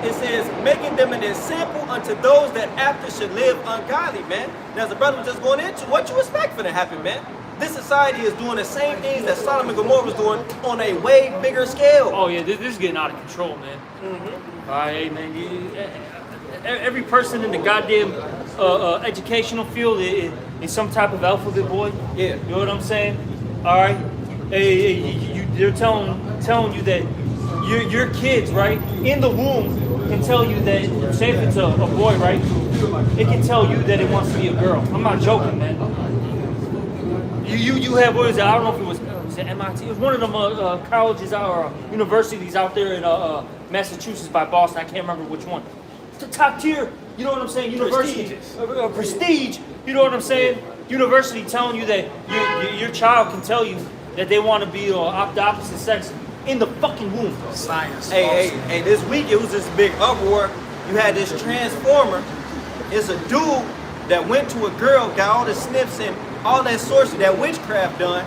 It says, making them an example unto those that after should live ungodly, man. Now, as the brother was just going into, what you expect for to happen, man? This society is doing the same things that Sodom and Gomorrah was doing on a way bigger scale. Oh yeah, this is getting out of control, man. All right, hey, man. Every person in the goddamn educational field is some type of alphabet boy. Yeah. You know what I'm saying? All right. Hey, they're telling you that your kids, right, in the womb can tell you that, say if it's a boy, right, it can tell you that it wants to be a girl. I'm not joking, man. You have, what is it? I don't know if it was MIT. It was one of them colleges or universities out there in Massachusetts by Boston. I can't remember which one. It's the top tier, you know what I'm saying? University, prestige. You know what I'm saying? University telling you that your child can tell you that they want to be the opposite sex in the fucking womb. Science. Hey, this week it was this big uproar. You had this transformer. It's a dude that went to a girl, got all the sniffs and all that sorcery, that witchcraft done,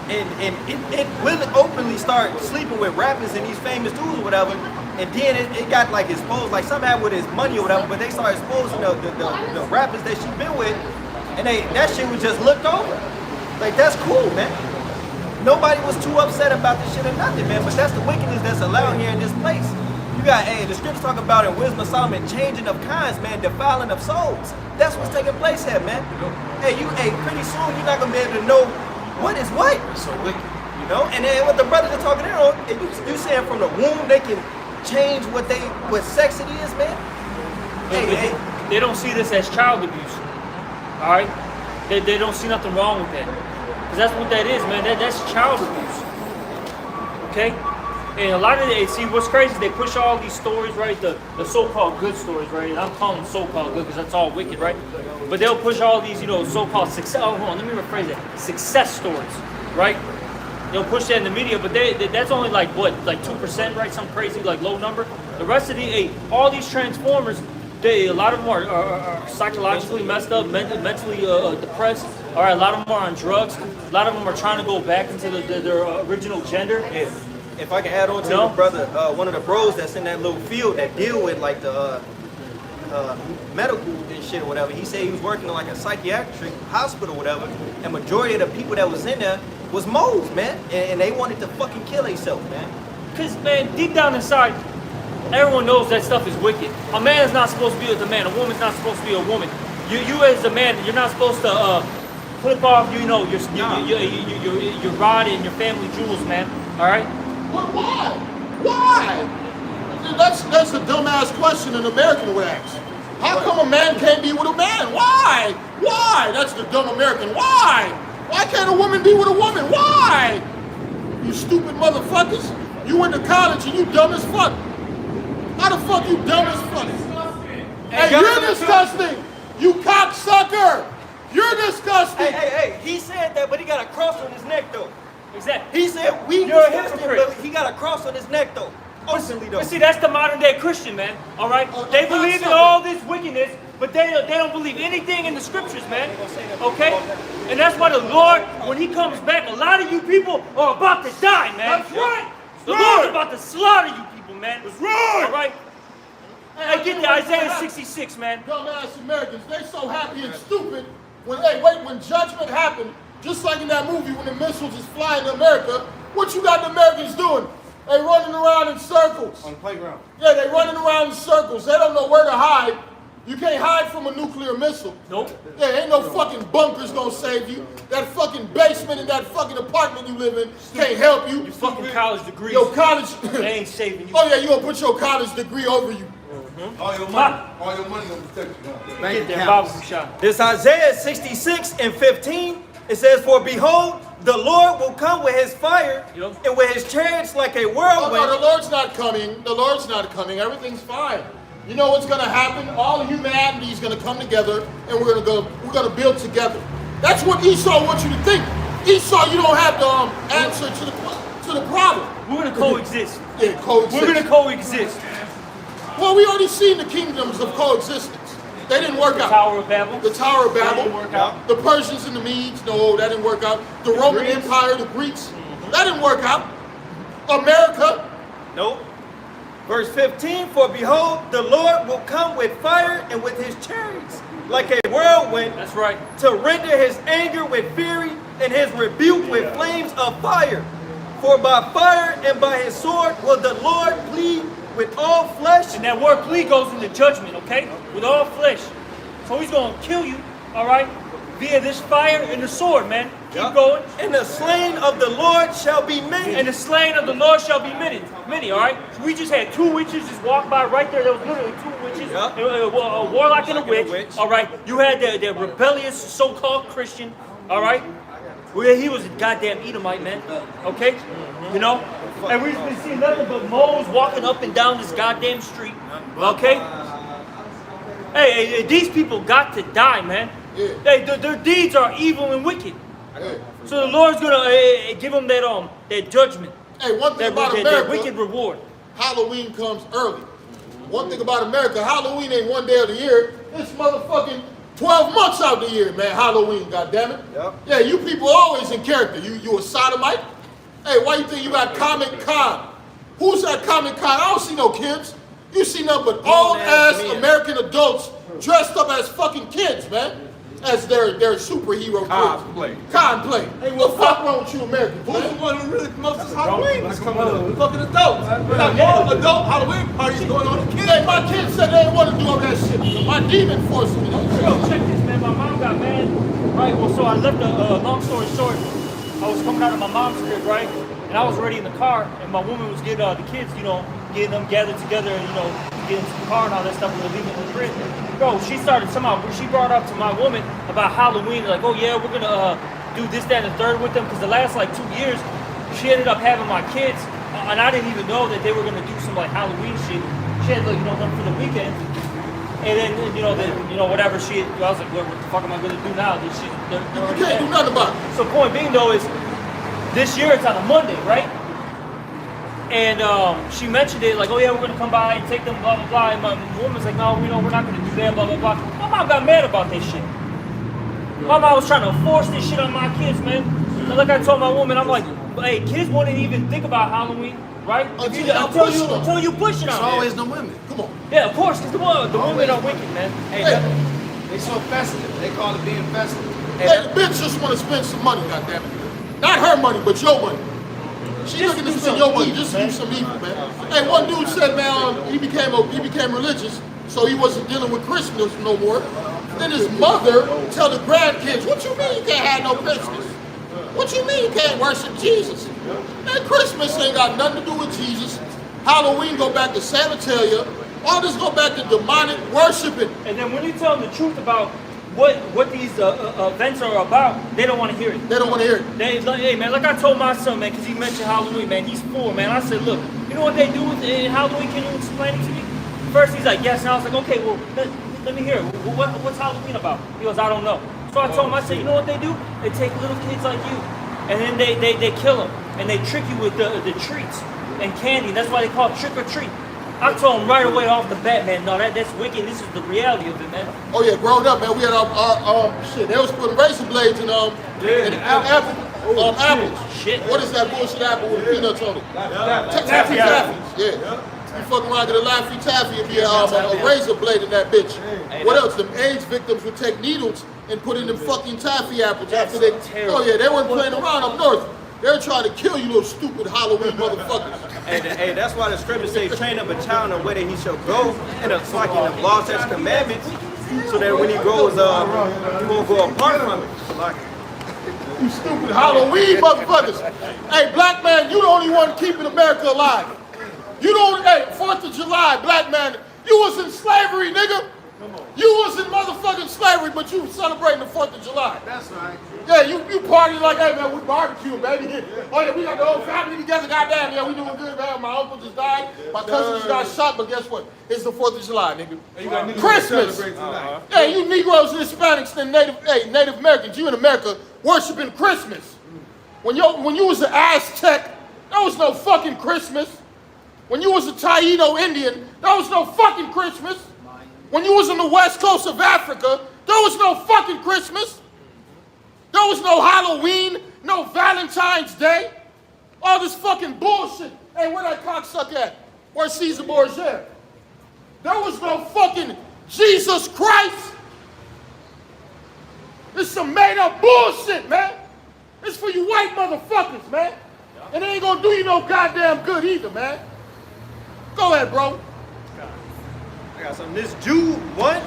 and it really openly started sleeping with rappers and these famous dudes or whatever, and then it got like exposed, like something happened with his money or whatever, but they started exposing the rappers that she been with, and that shit was just looked over. Like, that's cool, man. Nobody was too upset about this shit or nothing, man, but that's the wickedness that's allowed here in this place. You got, the scriptures talk about in Wisdom of Solomon, changing of kinds, man, defiling of souls. That's what's taking place here, man. Pretty soon you're not gonna be able to know what is what. It's so wicked. You know, and then what the brothers are talking about, you saying from the womb they can change what sex it is, man. They don't see this as child abuse. All right, they don't see nothing wrong with that, because that's what that is, man. That's child abuse. Okay. And a lot of it, see what's crazy, they push all these stories, right? The so-called good stories, right? And I'm calling them so-called good because that's all wicked, right? But they'll push all these, so-called success. Oh, hold on, let me rephrase that. Success stories, right? They'll push that in the media, but that's only like 2%, right? Some crazy like low number. The rest of all these transformers, a lot of them are psychologically messed up, mentally depressed. All right, a lot of them are on drugs. A lot of them are trying to go back into their original gender. Yeah. If I can add on to the brother, one of the bros that's in that little field that deal with like the medical and shit or whatever, he said he was working in like a psychiatric hospital or whatever, and majority of the people that was in there was moles, man, and they wanted to fucking kill themselves, man. Because, man, deep down inside, everyone knows that stuff is wicked. A man is not supposed to be with a man. A woman's not supposed to be a woman. You as a man, you're not supposed to clip off, your rod and your family jewels, man. All right? But why? Why? That's a dumbass question an American would ask. How come a man can't be with a man? Why? Why? That's the dumb American. Why? Why can't a woman be with a woman? Why? You stupid motherfuckers. You went to college and you dumb as fuck. How the fuck you dumb as fuck? Hey, you're disgusting. You cocksucker. You're disgusting. Hey, he said that, but he got a cross on his neck, though. Exactly. He said we You're a disgusting, hypocrite. but he got a cross on his neck, though. Openly, though. But see, that's the modern day Christian, man. All right? They believe in all this wickedness, but they don't believe anything in the scriptures, man. Okay? And that's why the Lord, when he comes back, a lot of you people are about to die, man. That's right. The Lord's about to slaughter you people, man. That's right. All right? I get the Isaiah 66, man. Dumbass Americans, they so happy and stupid when judgment happened, just like in that movie when the missiles is flying to America, what you got the Americans doing? They running around in circles. On the playground. Yeah, they running around in circles. They don't know where to hide. You can't hide from a nuclear missile. Nope. Yeah, ain't no fucking bunkers gonna save you. That fucking basement in that fucking apartment you live in can't help you. Your fucking college degrees, Your college. they ain't saving you. Oh yeah, you gonna put your college degree over you. All your money gonna protect you. Get that Bible shot. This Isaiah 66:15, it says, "For behold, the Lord will come with his fire and with his chariots like a Oh whirlwind." no, the Lord's not coming. The Lord's not coming. Everything's fine. You know what's gonna happen? All of humanity is gonna come together and we're gonna build together. That's what Esau wants you to think. Esau, you don't have the answer to the problem. We're gonna coexist. Yeah, coexist. We're gonna coexist. Well, we already seen the kingdoms of coexistence. They didn't work out. Tower of Babel. The Tower of Babel. didn't work out. The Persians and the Medes, no, that didn't work out. The Roman Greeks. Empire, the Greeks, that didn't work out. America, Nope. Verse 15, "For behold, the Lord will come with fire and with his chariots like a whirlwind, That's right. to render his anger with fury and his rebuke with flames of fire. For by fire and by his sword will the Lord plead with all flesh." And that word plea goes into judgment, okay? With all flesh. So he's gonna kill you, all right? Via this fire and the sword, man. Keep going. "And the slain of the Lord shall be many." And the slain of the Lord shall be many, all right? So we just had two witches just walk by right there. There was literally two witches, Yeah. a warlock and a witch, all right? You had the rebellious so-called Christian, all right? Well, he was a goddamn Edomite, man, okay? You know? And we've been seeing nothing but moles walking up and down this goddamn street, okay? Hey, these people got to die, man. Yeah. Their deeds are evil and wicked. hey, So the Lord's gonna give them that judgment, hey, one thing about that America, wicked reward. Halloween comes early. One thing about America, Halloween ain't one day of the year. It's motherfucking 12 months out of the year, man. Halloween, goddammit. Yep. Yeah, you people always in character. You a sodomite? Hey, why you think you got Comic Con? Who's at Comic Con? I don't see no kids. You see nothing but old ass men. American adults dressed up as fucking kids, man. As their superhero Cosplay. kids. Cosplay. Hey, what the fuck wrong with you Americans, Who's the man? one who really promotes this Halloween that's coming up? Fucking adults. We got more adult Halloween parties going on than kids. Hey, my kids said they didn't want to do all that shit. My demon forced me. Yo, check this, man. My mom got mad. Right, well, so I left long story short. I was coming out of my mom's crib, right? And I was already in the car, and my woman was getting the kids, getting them gathered together, and, getting to the car and all that stuff. We were leaving the crib. Bro, she brought up to my woman about Halloween, like, oh yeah, we're gonna do this, that, and the third with them, because the last, 2 years, she ended up having my kids, and I didn't even know that they were gonna do some, Halloween shit. She had, them for the weekend. And then, whatever I was like, what the fuck am I gonna do now? You can't do nothing about it. So point being though is, this year it's on a Monday, right? And she mentioned it, like, oh yeah, we're gonna come by and take them, blah, blah, blah. And my woman's like, no, we're not gonna do that, blah, blah, blah. My mom got mad about this shit. My mom was trying to force this shit on my kids, man. And like I told my woman, I'm like, hey, kids wouldn't even think about Halloween, right? Until you push it It's on always them. the women. Come on. Yeah, of course, because the women are wicked, man. Hey, They so festive. They call it being festive. Hey, the bitch just want to spend some money, goddammit. Not her money, but your money. She looking to spend your money just to do some evil, man. Hey, one dude said, man, he became religious, so he wasn't dealing with Christmas no more. Then his mother tell the grandkids, what you mean you can't have no Christmas? What you mean you can't worship Jesus? Man, Christmas ain't got nothing to do with Jesus. Halloween go back to sanitaria. All this go back to demonic worshiping. And then when you tell them the truth about what these events are about, they don't want to hear it. They don't want to hear it. They like, hey man, like I told my son, man, because he mentioned Halloween, man, he's 4, man. I said, look, you know what they do with Halloween? Can you explain it to me? First he's like, yes, and I was like, okay, well, let me hear it. What's Halloween about? He goes, I don't know. So I told him, I said, you know what they do? They take little kids like you, and then they kill them, and they trick you with the treats and candy. That's why they call it trick or treat. I told him right away off the bat, man, no, that's wicked. This is the reality of it, man. Oh yeah, growing up, man, we had our shit. They was putting razor blades in apples. Shit. What is that bullshit apple with peanuts on it? Taffy. Yeah. You fuck around get a Laffy Taffy and be a razor blade in that bitch. What else? Them AIDS victims would take needles and put in them fucking taffy apples after they. Oh yeah, they weren't playing around up north. They were trying to kill you, little stupid Halloween motherfuckers. Hey, that's why the scriptures say, train up a child in the way that he shall go, and it's like in the law, such commandments, so that when he grows up, he won't go apart from it. Like, you stupid Halloween motherfuckers. Hey, black man, you the only one keeping America alive. You don't, hey, 4th of July, black man, you was in slavery, nigga. You was in motherfucking slavery, but you celebrating the 4th of July. That's right. Yeah, you party like, hey man, we barbecue, baby. Oh yeah, we got the whole family together, goddamn, yeah, we doing good, man. My uncle just died, my cousin just got shot, but guess what? It's the 4th of July, nigga. Christmas. Hey, you Negroes and Hispanics and Native Americans, you in America worshiping Christmas. When you was an Aztec, there was no fucking Christmas. When you was a Taino Indian, there was no fucking Christmas. When you was on the west coast of Africa, there was no fucking Christmas. There was no Halloween, no Valentine's Day. All this fucking bullshit. Hey, where that cocksucker at? Where's Caesar Borgia? There was no fucking Jesus Christ. It's some made up bullshit, man. It's for you white motherfuckers, man. And it ain't gonna do you no goddamn good either, man. Go ahead, bro. I got something. This Jude 1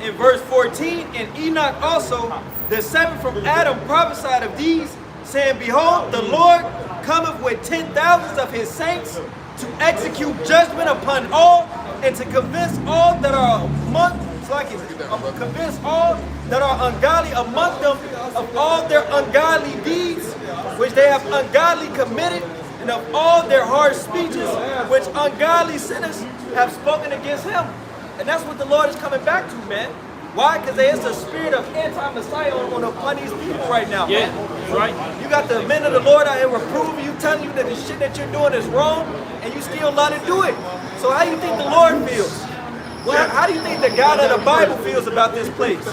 in verse 14, and Enoch also, the 7th from Adam, prophesied of these, saying, behold, the Lord cometh with 10,000s of his saints to execute judgment upon all, and to convince all that are convince all that are ungodly among them of all their ungodly deeds, which they have ungodly committed, and of all their harsh speeches, which ungodly sinners have spoken against him. And that's what the Lord is coming back to, man. Why? Because there is a spirit of anti-Messiah upon these people right now, man. Yeah, right. You got the men of the Lord out here reproving you, telling you that the shit that you're doing is wrong, and you still allowed to do it. So how do you think the Lord feels? Well, how do you think the God of the Bible feels about this place?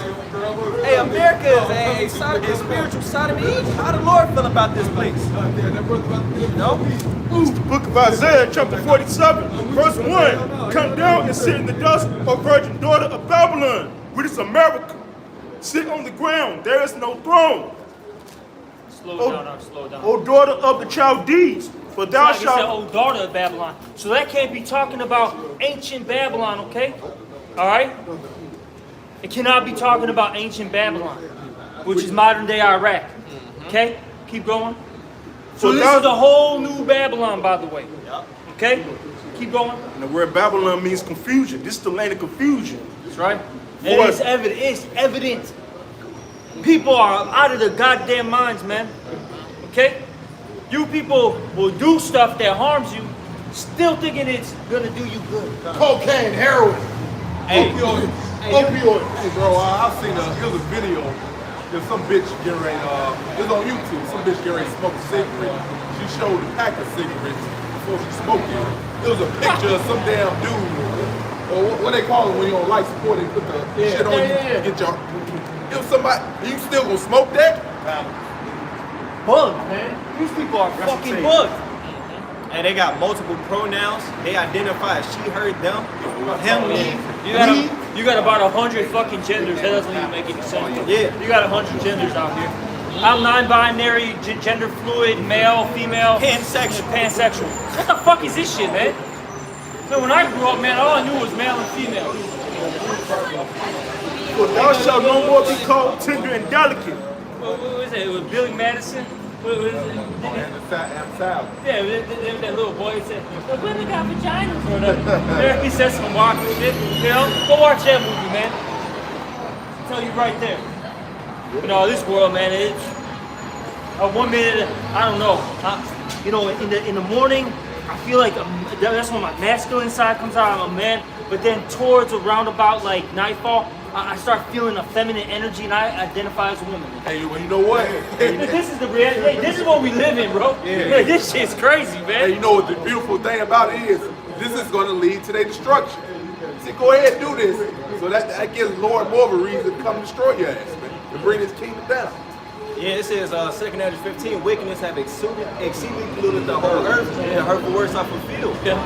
Hey, America is a spiritual Sodom and Egypt. How the Lord feel about this place? No? It's the book of Isaiah, chapter 47, verse 1. Come down and sit in the dust, O virgin daughter of Babylon, which is America. Sit on the ground, there is no throne. Slow down. O daughter of the Chaldees, for thou He said, shalt... oh, daughter of Babylon. So that can't be talking about ancient Babylon, okay? All right? It cannot be talking about ancient Babylon, which is modern day Iraq. Okay? Keep going. So this is a whole new Babylon, by the way. Okay? Keep going. And the word Babylon means confusion. This is the land of confusion. That's right. And it's evident. It's evident. People are out of their goddamn minds, man. Okay? You people will do stuff that harms you, still thinking it's gonna do you good. Cocaine, heroin, opioids. Hey, bro, I've seen here's a video. There's some bitch getting ready, it's on YouTube, some bitch getting ready to smoke a cigarette. She showed a pack of cigarettes before she smoked it. It was a picture of some damn dude, or what they call it when you on life support, they put the shit on you, get your, it was somebody, you still gonna smoke that? Bugged, man. These people are fucking bugged. And they got multiple pronouns. They identify as she, her, them, him, me. You got about 100 fucking genders. That doesn't even make any sense. Yeah. You got 100 genders out here. I'm non-binary, gender fluid, male, female, Pansexual. pansexual. What the fuck is this shit, man? So when I grew up, man, all I knew was male and female. For thou shalt no more be called tender and delicate. What was it? It was Billy Madison. What was it? Yeah, that little boy said, "The women got vaginas," or whatever. He said some walking shit. You know, go watch that movie, man. I'll tell you right there. You know, this world, man, it's 1 minute. I don't know. You know, in the morning, I feel like that's when my masculine side comes out. I'm a man. But then towards around about like nightfall, I start feeling a feminine energy, and I identify as a woman. Hey, well, you know what? This is the reality. Hey, this is what we live in, bro. Yeah. This shit's crazy, man. Hey, you know what the beautiful thing about it is? This is going to lead to their destruction. See, go ahead and do this. So that gives Lord more of a reason to come destroy your ass, man, and bring his kingdom down. Yeah, it says 2 Kings 15, wickedness have exceedingly polluted the whole earth, and the hurtful words are fulfilled. Yeah.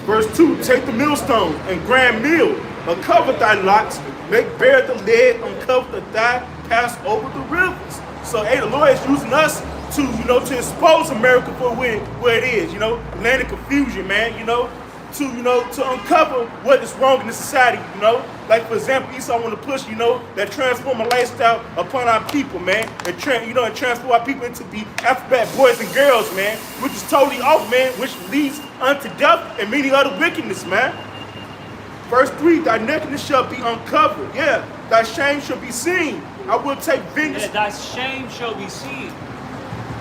Verse 2, take the millstone and grand meal, uncover thy locks, make bare the lead, uncover the thigh, pass over the rivers. So, hey, the Lord is using us to, you know, to expose America for where it is, you know, land of confusion, man, you know, to uncover what is wrong in the society, you know. Like, for example, Esau want to push, you know, that transform a lifestyle upon our people, man, and transform our people into the alphabet boys and girls, man, which is totally off, man, which leads unto death and many other wickedness, man. Verse 3, thy nakedness shall be uncovered. Yeah, thy shame shall be seen. I will take vengeance. Yeah, thy shame shall be seen.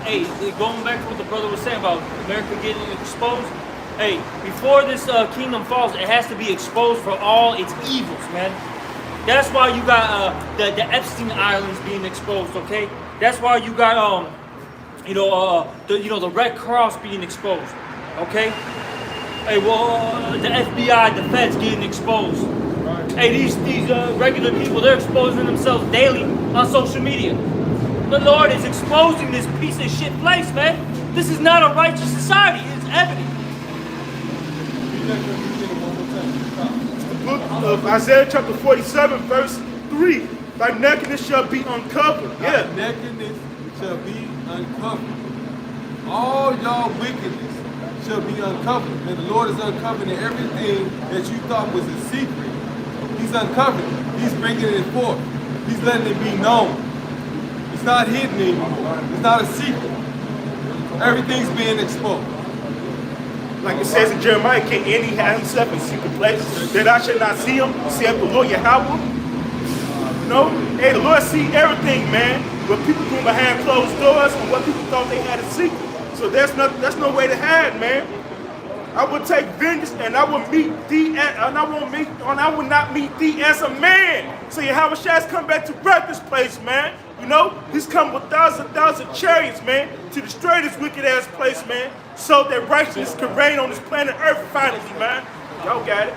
Hey, going back to what the brother was saying about America getting exposed. Hey, before this kingdom falls, it has to be exposed for all its evils, man. That's why you got the Epstein Islands being exposed, okay? That's why you got the Red Cross being exposed, okay? Hey, well, the FBI, the feds getting exposed. Hey, these regular people, they're exposing themselves daily on social media. The Lord is exposing this piece of shit place, man. This is not a righteous society. It's evident. The book of Isaiah chapter 47, verse 3. Thy nakedness shall be uncovered. Yeah. Thy nakedness shall be uncovered. All y'all wickedness shall be uncovered. And the Lord is uncovering everything that you thought was a secret. He's uncovering it. He's bringing it forth. He's letting it be known. It's not hidden anymore. It's not a secret. Everything's being exposed. Like it says in Jeremiah, can any hide himself in secret places that I shall not see him, saith the Lord Yahweh? You know? Hey, the Lord see everything, man. What people do behind closed doors and what people thought they had a secret. So that's no way to hide, man. I will take vengeance and I will meet thee and I will not meet thee as a man. So Yahweh Shai's come back to wreck this place, man. You know, he's come with thousands of chariots, man, to destroy this wicked ass place, man, so that righteousness can reign on this planet Earth finally, man. Y'all got it.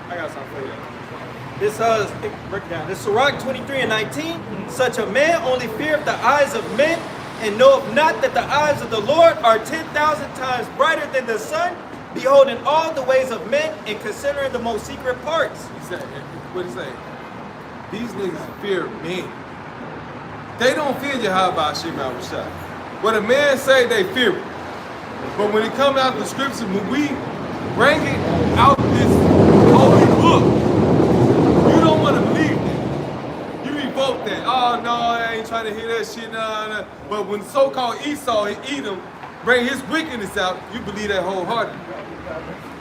I got something for you. This break it down. This Sirach 23:19. Such a man only feareth the eyes of men, and knoweth not that the eyes of the Lord are 10,000 times brighter than the sun, beholding all the ways of men and considering the most secret parts. What he say? These niggas fear men. They don't fear Yahweh Hashem Yahushua. What a man say, they fear it. But when it comes out the scripture, when we bring it out this holy book, you don't want to believe that. You revoke that. Oh no, I ain't trying to hear that shit. No. But when so-called Esau and Edom bring his wickedness out, you believe that wholeheartedly.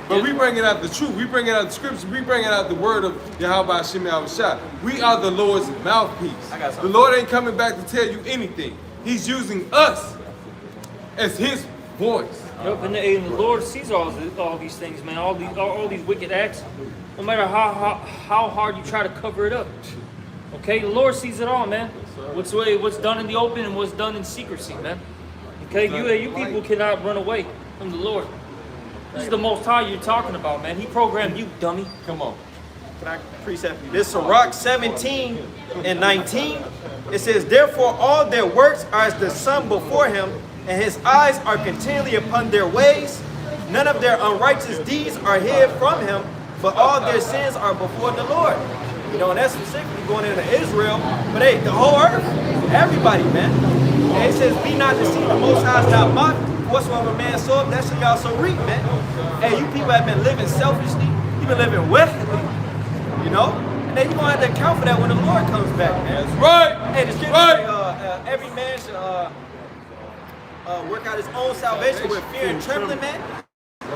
But we bringing out the truth. We bringing out the scripture. We bringing out the word of Yahweh Hashem Yahushua. We are the Lord's mouthpiece. The Lord ain't coming back to tell you anything. He's using us as His voice. Yep, and the Lord sees all these things, man. All these wicked acts. No matter how hard you try to cover it up. Okay, the Lord sees it all, man. What's done in the open and what's done in secrecy, man. Okay, you people cannot run away from the Lord. This is the Most High you're talking about, man. He programmed you, dummy. Come on. Can I precept you? This Sirach 17:19. It says, therefore all their works are as the sun before him, and his eyes are continually upon their ways. None of their unrighteous deeds are hid from him, but all their sins are before the Lord. You know, and that's specifically going into Israel. But hey, the whole earth, everybody, man. And it says, be not deceived, the Most High is not mocked. Whatsoever man soweth, that shall he also reap, man. Hey, you people have been living selfishly. You've been living wickedly. You know? And then you're going to have to account for that when the Lord comes back, man. That's right. Hey, the scripture say, every man should work out his own salvation with fear and trembling, man.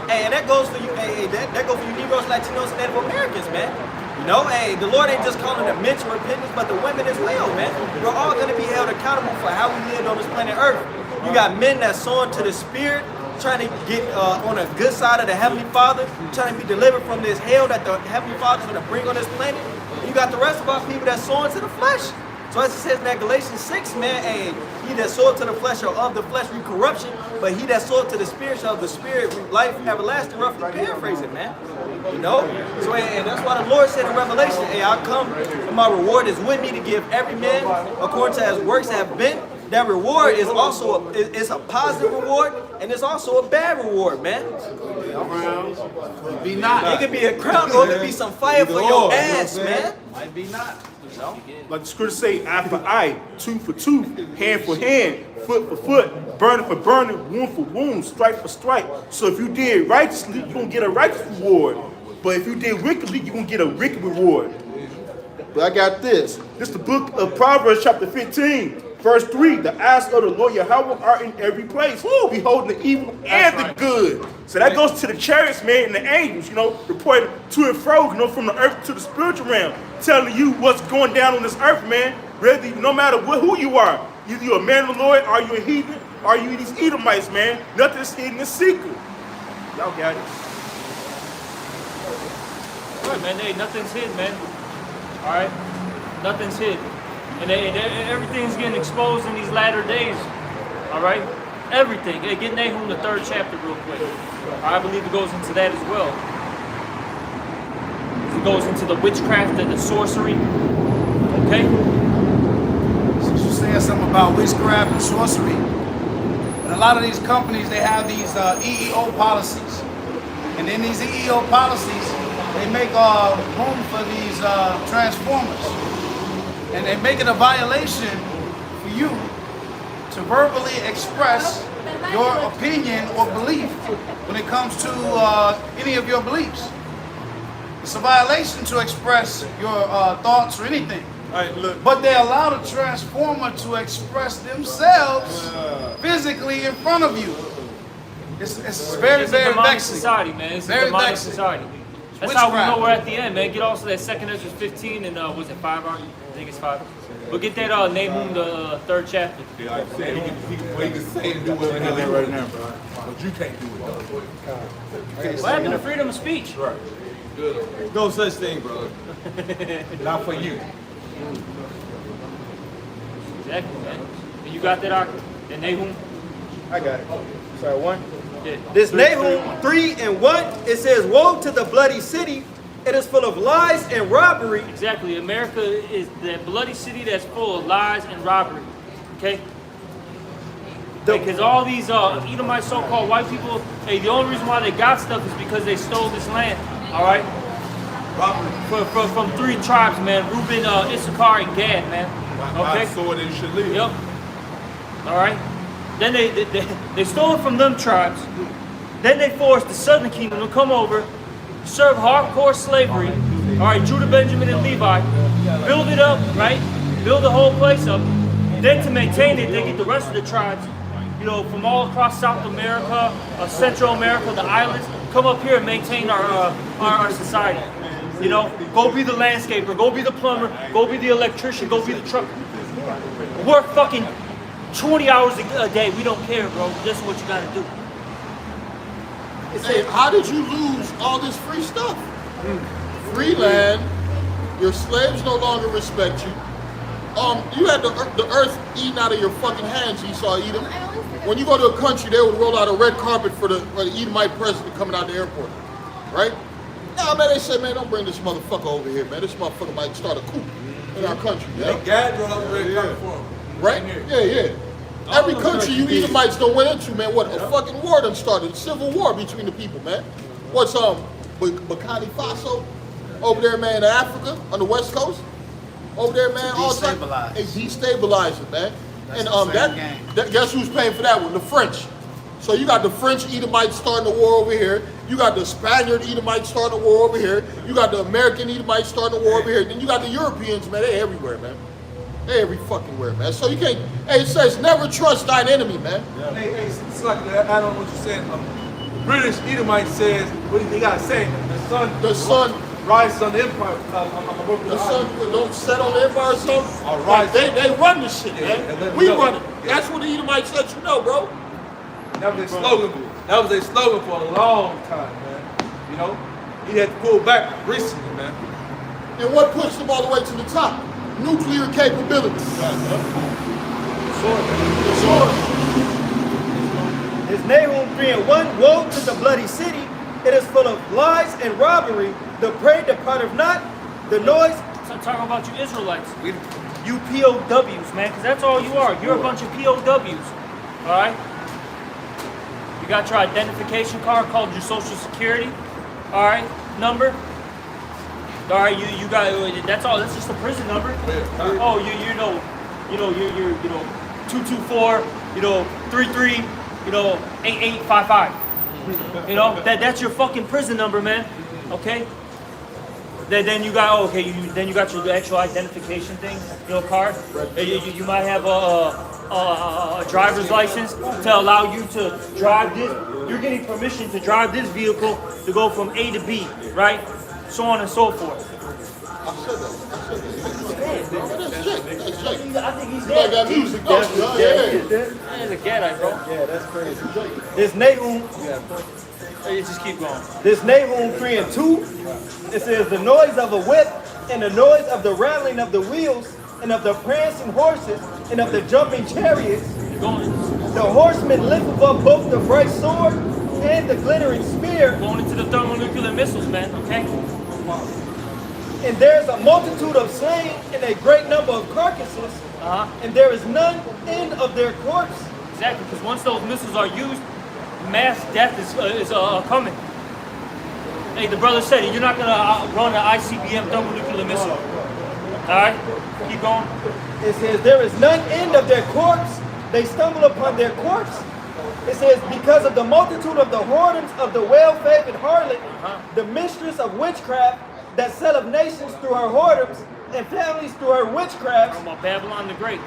Hey, and that goes for you, that goes for you Negroes, Latinos, and Native Americans, man. You know, hey, the Lord ain't just calling the men to repentance, but the women as well, man. We're all going to be held accountable for how we lived on this planet Earth. You got men that's sown to the Spirit, trying to get on the good side of the Heavenly Father, trying to be delivered from this hell that the Heavenly Father's going to bring on this planet. And you got the rest of our people that's sown to the flesh. So as it says in that Galatians 6, man, hey, he that sowed to the flesh shall of the flesh reap corruption, but he that sowed to the Spirit shall of the Spirit reap life everlasting, roughly paraphrasing, man. You know? So and that's why the Lord said in Revelation, hey, I'll come and my reward is with me to give every man according to his works have been. That reward is also it's a positive reward and it's also a bad reward, man. Could be not. It could be a crown or it could be some fire for your ass, man. Might be not. Like the scriptures say, eye for eye, tooth for tooth, hand for hand, foot for foot, burning for burning, wound for wound, stripe for stripe. So if you did righteously, you're going to get a righteous reward. But if you did wickedly, you're going to get a wicked reward. But I got this. This is the book of Proverbs chapter 15. Verse 3, the eyes of the Lord Yahweh are in every place, beholding the evil and the good. So that goes to the chariots, man, and the angels, you know, reporting to and fro, you know, from the earth to the spiritual realm, telling you what's going down on this earth, man. Really, no matter who you are, either you're a man of the Lord, are you a heathen, are you these Edomites, man? Nothing's hidden is secret. Y'all got it. All right, man. Hey, nothing's hidden, man. All right, nothing's hidden. And everything's getting exposed in these latter days. All right? Everything. Hey, get Nahum, the 3rd chapter, real quick. I believe it goes into that as well. It goes into the witchcraft and the sorcery. Okay? Since you're saying something about witchcraft and sorcery, and a lot of these companies, they have these EEO policies. And in these EEO policies, they make room for these transformers. And they make it a violation for you to verbally express your opinion or belief when it comes to any of your beliefs. It's a violation to express your thoughts or anything. All right, look. But they allow the transformer to express themselves physically in front of you. It's very, It's very a demonic vexing. society, man. It's Very a demonic vexing. society. That's Witchcraft. how we know we're at the end, man. Get also that 2nd Ezra 15 and was it 5? I think it's 5. But get that Nahum, the 3rd chapter. Yeah, like I said, he can say and do whatever he wants right now, bro. But you can't do it, though. What happened to freedom of speech? Right. No such thing, brother. Not for you. Exactly, man. And you got that, that Nahum? I got it. Sorry, one? Yeah. This Nahum 3 and 1, it says, woe to the bloody city. It is full of lies and robbery. Exactly. America is that bloody city that's full of lies and robbery. Okay? Because all these Edomite so-called white people, hey, the only reason why they got stuff is because they stole this land. All right? From 3 tribes, man. Reuben, Issachar, and Gad, man. My Okay? sword and Shalit. Yep. All right? Then they stole it from them tribes. Then they forced the southern kingdom to come over, serve hardcore slavery. All right, Judah, Benjamin, and Levi. Build it up, right? Build the whole place up. Then to maintain it, they get the rest of the tribes, you know, from all across South America, Central America, the islands, come up here and maintain our society. You know, go be the landscaper, go be the plumber, go be the electrician, go be the trucker. Work fucking 20 hours a day. We don't care, bro. This is what you gotta do. Hey, how did you lose all this free stuff? Free land, your slaves no longer respect you. You had the earth eaten out of your fucking hands, Esau Edom. When you go to a country, they would roll out a red carpet for the Edomite president coming out the airport, right? Now, man, they say, man, don't bring this motherfucker over here, man. This motherfucker might start a coup in our country, man. God brought up red carpet for him. Right? Yeah. Every country you Edomites don't went into, man, what, a fucking war done started, a civil war between the people, man. What's, Burkina Faso? over there, man, in Africa, on the West Coast. Over there, man, all the time. Destabilize. They destabilize it, man. That's And the same game. guess who's paying for that one? The French. So you got the French Edomites starting the war over here. You got the Spaniard Edomites starting the war over here. You got the American Edomites starting the war over here. Then you got the Europeans, man. They everywhere, man. They every fucking where, man. So you can't. Hey, it says never trust thine enemy, man. Hey, it's like I don't know what you're saying. The British Edomite says, what do they gotta say? The sun rises on the empire. The sun don't set on the empire, so All right. they run this shit, Yeah, and let man. them We go. run it. Yeah. That's what the Edomites let you know, bro. That was their slogan. That was their slogan for a long time, man. You know, he had to pull back recently, man. And what pushed them all the way to the top? Nuclear capabilities. Is Nahum 3:1, woe to the bloody city. It is full of lies and robbery. The prey departeth not. The noise, So I'm talking about you Israelites. You POWs, man, because that's all you are. You're a bunch of POWs. All right? You got your identification card called your social security, all right, number. All right, you got, that's all, that's just a prison number. Oh, you're 224, 33, 8855. That's your fucking prison number, man. Okay? Then you got then you got your actual identification thing, card. You might have a driver's license to allow you to drive this. You're getting permission to drive this vehicle to go from A to B, right? So on and so forth. That's Jake. That's Jake. I think he's You like that dead. music, don't you? Yeah. He's a Gadite, bro. yeah, that's crazy. This Nahum, Hey, just keep going. this Nahum 3:2, it says the noise of a whip and the noise of the rattling of the wheels and of the prancing horses and of the jumping chariots. Keep going. The horsemen lift up both the bright sword and the glittering spear, Going into the thermonuclear missiles, man. Okay. and there is a multitude of slain and a great number of carcasses, and there is none end of their corpse. Exactly, because once those missiles are used, mass death is coming. Hey, the brother said it. You're not gonna run an ICBM thermonuclear missile. All right, keep going. It says, there is none end of their corpse. They stumble upon their corpse. It says, because of the multitude of the whoredoms of the well-favored harlot, the mistress of witchcraft, that selleth nations through her whoredoms, and families through her witchcraft. Talking about Babylon the Great.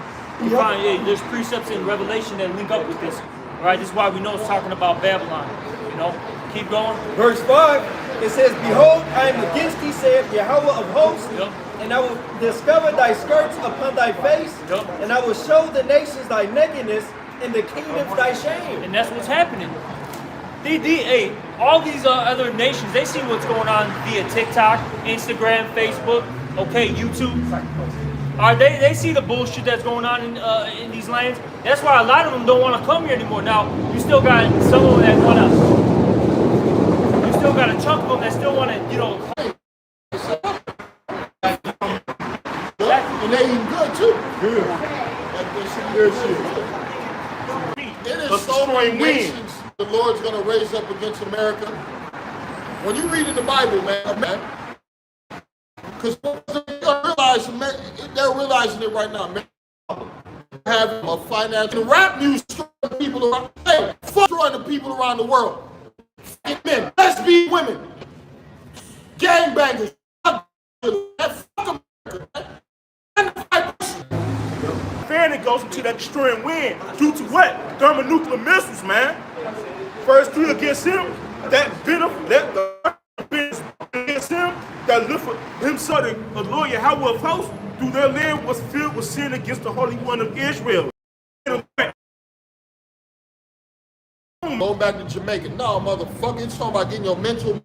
You find, there's precepts in Revelation that link up with this. All right, this is why we know it's talking about Babylon. Keep going. Verse 5, it says, behold, I am against thee, saith Yahweh of hosts, Yep. and I will discover thy skirts upon thy face, Yep. and I will show the nations thy nakedness, and the kingdoms thy shame. And that's what's happening. All these other nations, they see what's going on via TikTok, Instagram, Facebook, YouTube. They see the bullshit that's going on in these lands. That's why a lot of them don't want to come here anymore. Now, you still got some of them that want to. You still got a chunk of them that still want to, And they eating good too. It is so many nations the Lord's gonna raise up against America. When you read in the Bible, man, because they're realizing it right now. Man, having a financial rap news destroying people around. Hey, fuck destroying the people around the world. Fucking men, lesbian women, gangbangers. Fuck America. Fan that goes into that destroying wind due to what? Thermonuclear missiles, man. First three against him, that against him, that lift himself, the Lord Yahweh of hosts, through their land was filled with sin against the Holy One of Israel. Going back to Jamaica. No, motherfucker, it's talking about getting your mental